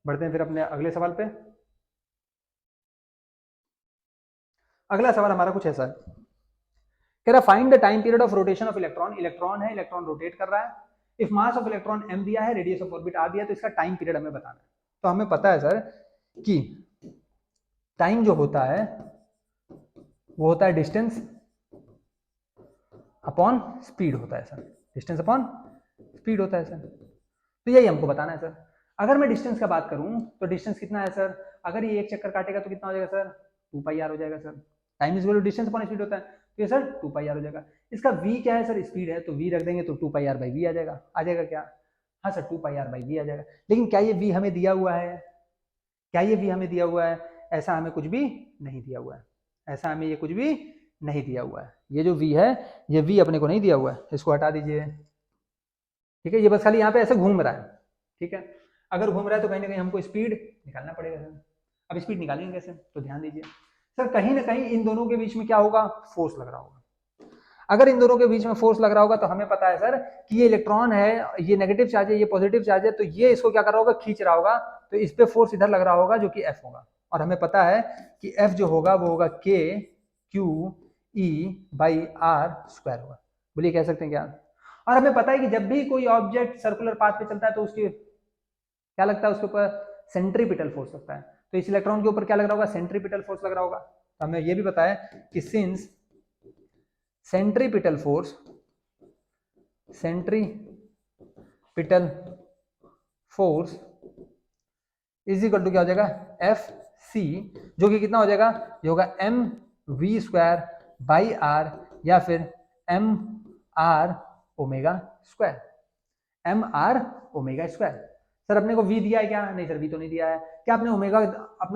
बढ़ते हैं फिर अपने अगले सवाल पे। अगला सवाल हमारा कुछ ऐसा है कह रहा find the time period of rotation of electron, electron है, इलेक्ट्रॉन रोटेट कर रहा है, if mass of electron m दिया है, रेडियस ऑफ ऑर्बिट r दिया है, तो इसका टाइम पीरियड हमें बताना है। तो हमें पता है सर कि टाइम जो होता है वो होता है डिस्टेंस अपॉन स्पीड होता है सर, डिस्टेंस अपॉन स्पीड होता है सर। तो यही हमको बताना है सर। अगर मैं डिस्टेंस का बात करूं तो डिस्टेंस कितना है सर, अगर ये एक चक्कर काटेगा तो कितना हो जाएगा सर, 2πr हो जाएगा sir. Time is equal to distance upon speed होता है, तो ये सर 2πr हो जाएगा। इसका v क्या है सर, स्पीड है, तो v रख देंगे तो 2πr/v आ जाएगा। आ जाएगा क्या, हाँ सर 2πr/v आ जाएगा। लेकिन क्या ये v हमें दिया हुआ है, क्या ये v हमें दिया हुआ है, ऐसा हमें कुछ भी नहीं दिया हुआ है, ऐसा हमें ये कुछ भी नहीं दिया हुआ है। ये जो v है ये v अपने को नहीं दिया हुआ है, इसको हटा दीजिए, ठीक है। ये बस खाली यहाँ पे ऐसे घूम रहा है, ठीक है। अगर घूम रहा है तो कहीं ना कहीं हमको स्पीड निकालना पड़ेगा सर। अब स्पीड निकालेंगे कैसे, तो ध्यान दीजिए सर, कहीं ना कहीं इन दोनों के बीच में क्या होगा, फोर्स लग रहा होगा। अगर इन दोनों के बीच में फोर्स लग रहा होगा तो हमें पता है सर कि ये इलेक्ट्रॉन है, ये नेगेटिव चार्ज है, ये पॉजिटिव चार्ज है, तो ये इसको क्या कर रहा होगा, खींच रहा होगा, तो इस पे फोर्स इधर लग रहा होगा जो कि F होगा। और हमें पता है कि F जो होगा वो होगा K/Q/E/R² होगा। बोलिए कह सकते हैं क्या। और हमें पता है कि जब भी कोई ऑब्जेक्ट सर्कुलर पाथ पे चलता है तो उसकी क्या लगता है, उसके ऊपर सेंट्रीपिटल फोर्स लगता है। तो इस इलेक्ट्रॉन के ऊपर क्या लग रहा होगा, सेंट्रीपिटल फोर्स लग रहा होगा। तो हमें यह भी पता है कि since centripetal force is equal to क्या हो जाएगा, Fc, जो कि कितना हो जाएगा, ये होगा mv²/r या फिर mr⍵²। सर अपने को v दिया है क्या, नहीं सर v तो नहीं दिया है। क्या अपने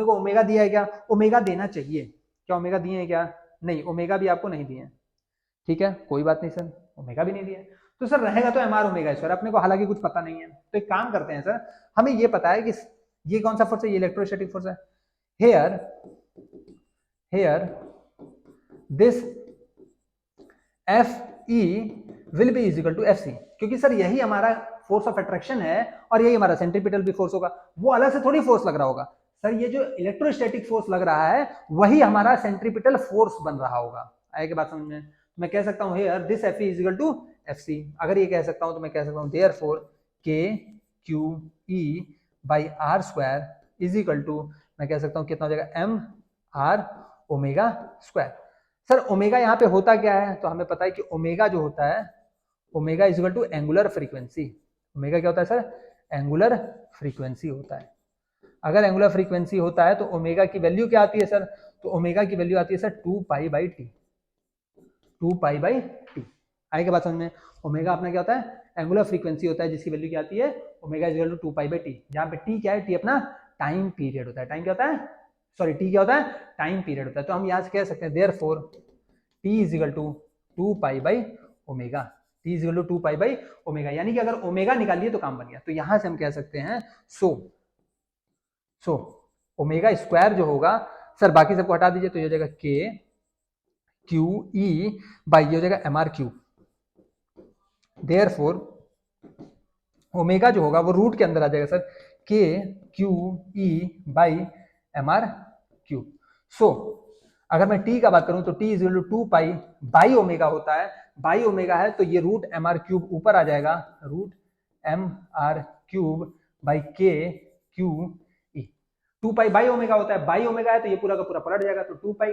को ओमेगा दिया है क्या, ओमेगा देना चाहिए, क्या ओमेगा दिए हैं क्या, नहीं ओमेगा भी आपको नहीं दिए हैं, ठीक है कोई बात नहीं सर, ओमेगा भी नहीं दिया है। तो सर रहेगा तो mr⍵², अपने को हालांकि कुछ पता नहीं है। तो एक काम करते हैं सर, हमें ये पता है कि ये कौन सा फोर्स है, ये इलेक्ट्रोस्टैटिक फोर्स है। Here this Fe will be is equal to Fc, क्योंकि सर यही हमारा फोर्स ऑफ अट्रैक्शन है और यही हमारा सेंट्रीपिटल भी फोर्स होगा, वो अलग से थोड़ी फोर्स लग रहा होगा सर। ये जो इलेक्ट्रोस्टैटिक फोर्स लग रहा है वही हमारा सेंट्रीपिटल फोर्स बन रहा होगा। आए के बात समझ में, मैं कह सकता हूं here this Fe is equal to Fc। अगर ये कह सकता हूं तो मैं कह सकता हूं therefore K/Q/E/R² is equal to, मैं कह सकता हूं कितना हो जाएगा, mr⍵²। सर ओमेगा यहाँ पे होता क्या है, तो हमें पता है कि ओमेगा जो होता है, omega is equal to angular frequency. Omega क्या होता है सर, एंगुलर फ्रीक्वेंसी होता है। अगर एंगुलर फ्रीक्वेंसी होता है तो ओमेगा की वैल्यू क्या आती है सर, तो ओमेगा की वैल्यू आती है सर 2π/t। 2π/t आए के बात समझ में। ओमेगा अपना क्या होता है, एंगुलर फ्रीक्वेंसी होता है, जिसकी वैल्यू क्या आती है, omega is equal to 2π/t, जहां पे t क्या है, t अपना टाइम पीरियड होता है। टाइम क्या होता है, सॉरी t क्या होता है, टाइम पीरियड होता है। तो हम यहाँ से कह सकते हैं therefore t is equal to 2π/ω, t is equal to 2π/ω, यानी कि अगर ओमेगा निकालिए तो काम बन गया। तो यहां से हम कह सकते हैं सो ओमेगा स्क्वायर जो होगा सर, बाकी सबको हटा दीजिए, तो ये हो जाएगा K/Q/E/ ये हो जाएगा mr⁵। देयरफॉर ओमेगा जो होगा वो रूट के अंदर आ जाएगा सर, K/Q/E/mr⁵। अगर मैं t का बात करूं तो t इज इक्वल टू 2π/ω होता है, बाई ओमेगा है तो ये √mr³ ऊपर आ जाएगा, √mr³/K/Q/E। 2π/ω होता है, बाई ओमेगा है तो ये पूरा का पूरा पलट जाएगा, तो 2π ×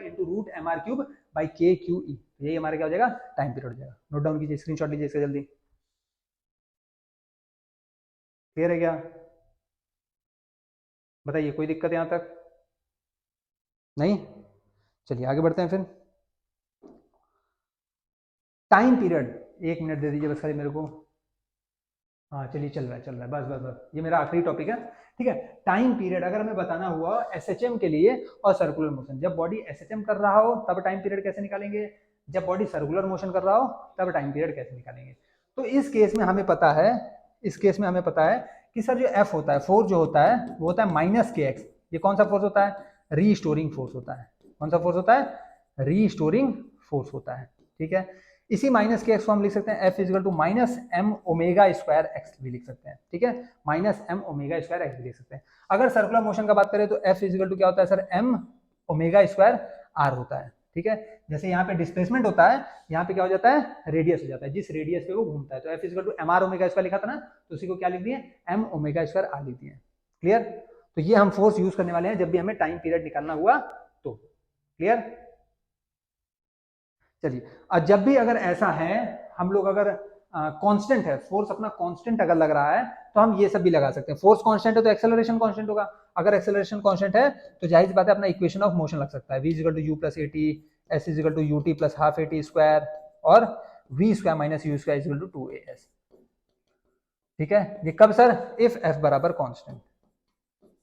√mr³/K/Q/E। यही हमारा क्या हो जाएगा, टाइम पीरियड हो जाएगा। नोट डाउन कीजिए, स्क्रीनशॉट लीजिए इसका जल्दी। क्लियर है क्या, बताइए कोई दिक्कत यहां तक नहीं। चलिए आगे बढ़ते हैं फिर। टाइम पीरियड 1 मिनट दे दीजिए बस खाली मेरे को। हाँ चलिए चल रहा है, बस ये मेरा आखिरी टॉपिक है, ठीक है। टाइम पीरियड अगर हमें बताना हुआ एसएचएम के लिए और सर्कुलर मोशन, जब बॉडी एसएचएम कर रहा हो तब टाइम पीरियड कैसे निकालेंगे, जब बॉडी सर्कुलर मोशन कर रहा हो तब टाइम पीरियड कैसे निकालेंगे। तो इस केस में हमें पता है कि सर जो एफ होता है, फोर्स जो होता है वो होता है -kx। ये कौन सा फोर्स होता है, रीस्टोरिंग फोर्स होता है। कौन सा फोर्स होता है, रीस्टोरिंग फोर्स होता है, ठीक है। इसी -kx को हम लिख सकते हैं F is equal to -mω²x भी लिख सकते हैं, ठीक है, -mω²x भी लिख सकते हैं। अगर सर्कुलर मोशन का बात करें तो F इज इक्वल टू क्या होता है सर, mω²r होता है, ठीक है। जैसे यहाँ पे डिस्प्लेसमेंट होता है, यहाँ पे क्या हो जाता है, रेडियस हो जाता है, जिस रेडियस पे वो घूमता है। तो F is to M R omega square लिखा था ना, तो उसी को क्या लिख दिए, एम ओमेगा स्क्वायर आर लिख दिए। क्लियर। तो ये हम फोर्स यूज करने वाले हैं जब भी हमें टाइम पीरियड निकालना हुआ तो। क्लियर। चलिए, और जब भी अगर ऐसा है, हम लोग अगर कांस्टेंट है, फोर्स अपना कांस्टेंट अगर लग रहा है, तो हम ये सब भी लगा सकते हैं। फोर्स कांस्टेंट है तो एक्सेलरेशन कांस्टेंट होगा। अगर एक्सेलरेशन कांस्टेंट है तो जाहिर सी बात है अपना इक्वेशन ऑफ मोशन लग सकता है, v equal to U plus A T, S equal to U T plus half A T square, और v square minus U square equal to 2as। ठीक है, ये कब सर, इफ f बराबर कांस्टेंट,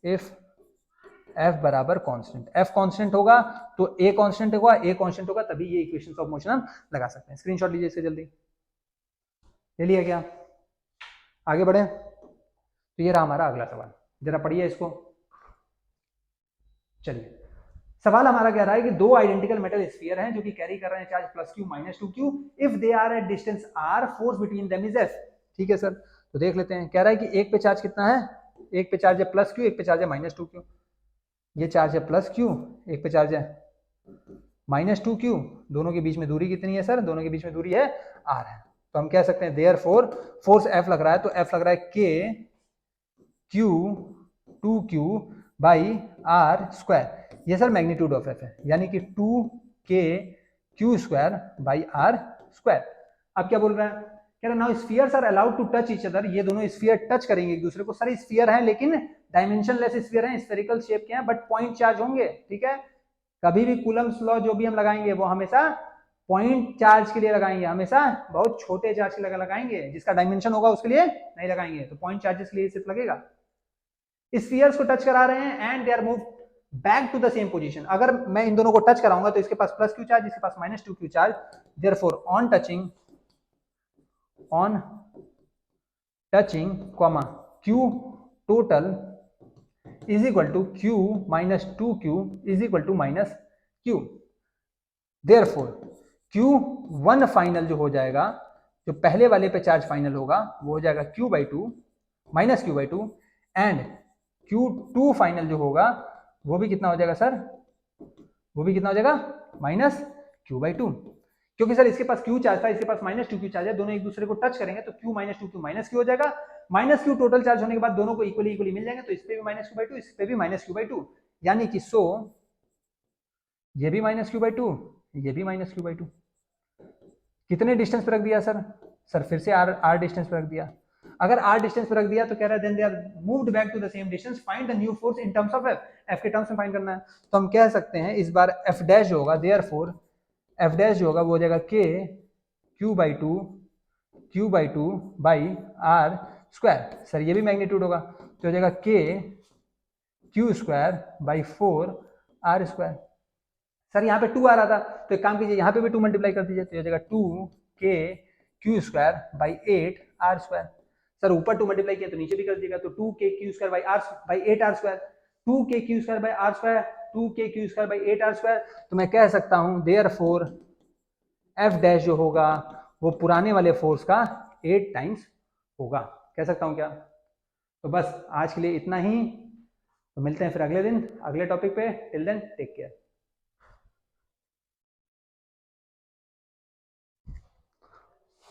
इफ f बराबर कांस्टेंट, f कांस्टेंट होगा तो a कांस्टेंट होगा, a कांस्टेंट होगा तभी ये इक्वेशंस ऑफ मोशन हम लगा सकते हैं। स्क्रीनशॉट लीजिए इसके जल्दी, ले लिया क्या, आगे बढ़े। तो ये रहा हमारा अगला सवाल, जरा पढ़िए इसको। चलिए, सवाल हमारा कह रहा है कि दो आइडेंटिकल मेटल स्फीयर हैं जो कि कैरी कर रहे हैं charge plus Q minus two Q, if they are at distance R, force between them is F. ठीक है सर, तो देख लेते हैं। कह रहा है कि एक पे चार्ज कितना है, एक पे चार्ज है प्लस क्यू, एक पे चार्ज है माइनस टू क्यू। ये चार्ज है प्लस क्यू, एक पे चार्ज है माइनस टू क्यू, दोनों के बीच में दूरी कितनी है सर, दोनों के बीच में दूरी है आर है। तो हम कह सकते हैं देयर फोर्स एफ लग रहा है, तो एफ लग रहा है K Q two Q by R square. ये सर मैग्नीट्यूड ऑफ एफ है, यानी कि 2k Q square by R square. अब क्या बोल रहा है, कह रहा now spheres are allowed to touch each other. ये दोनों स्फीयर टच करेंगे एक दूसरे को। सर स्फीयर हैं लेकिन डायमेंशन लेस स्फीयर हैं, स्फेरिकल शेप के हैं, बट पॉइंट चार्ज होंगे। ठीक है, कभी भी कूलम्स लॉ जो भी हम लगाएंगे वो हमेशा पॉइंट चार्ज के लिए लगाएंगे, हमेशा बहुत छोटे चार्ज के लिए लगाएंगे, जिसका डायमेंशन होगा उसके लिए नहीं लगाएंगे। तो पॉइंट चार्जेस के लिए सिर्फ लगेगा। स्फीयर्स को टच करा रहे हैं and they are move back to the same position. अगर मैं इन दोनों को टच कराऊंगा तो इसके पास प्लस क्यू चार्ज, इसके पास minus two Q charge. Therefore on touching comma Q total is equal to Q minus two Q is equal to minus Q. Therefore Q one final जो हो जाएगा, जो पहले वाले पे चार्ज फाइनल होगा वो हो जाएगा Q by to minus Q by to, and Q2 final जो होगा वो भी कितना हो जाएगा सर, वो भी कितना हो जाएगा माइनस क्यू बाई टू। क्योंकि सर इसके पास क्यू चार्ज था, इसके पास माइनस टू क्यू चार्ज है, दोनों एक दूसरे को टच करेंगे तो Q minus two Q minus Q हो जाएगा। माइनस क्यू टोटल चार्ज होने के बाद दोनों को इक्वली इक्वली मिल जाएंगे, तो इस पे भी माइनस क्यू बाई टू, इस पे भी माइनस क्यू बाई टू, यानी कि सो ये भी माइनस क्यू बाई टू, ये भी माइनस क्यू बाई टू। कितने डिस्टेंस पे रख दिया सर, सर फिर से आर डिस्टेंस पे रख दिया। अगर r डिस्टेंस पे रख दिया तो कह रहा है then they are moved back to the same distance, find the new force in terms of f के टर्म्स में फाइंड करना है। तो हम कह सकते हैं इस बार f डैश जो होगा, देयरफॉर f डैश जो होगा वो हो जाएगा k q by two by r square. Sir ये भी मैग्नीट्यूड होगा तो हो जाएगा k q square by 4 r square. Sir यहाँ पे 2 आ रहा था तो एक काम कीजिए, यहाँ पे भी 2 मल्टीप्लाई कर दीजिए, तो हो जाएगा 2k q square by 8 r square. Sir ऊपर 2 मल्टीप्लाई किया तो नीचे भी कर दीजिएगा, तो 2k q square by 8 r square, 2k q square by r square, 2k q square by 8 r square. तो मैं कह सकता हूं देयरफॉर f डैश जो होगा वो पुराने वाले फोर्स का 8 टाइम्स होगा। कह सकता हूं क्या। तो बस आज के लिए इतना ही, तो मिलते हैं फिर अगले दिन अगले टॉपिक पे। Till then take care.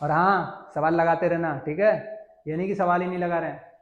और हाँ, सवाल लगाते रहना, ठीक है, ये नहीं कि सवाल ही नहीं लगा रहे हैं।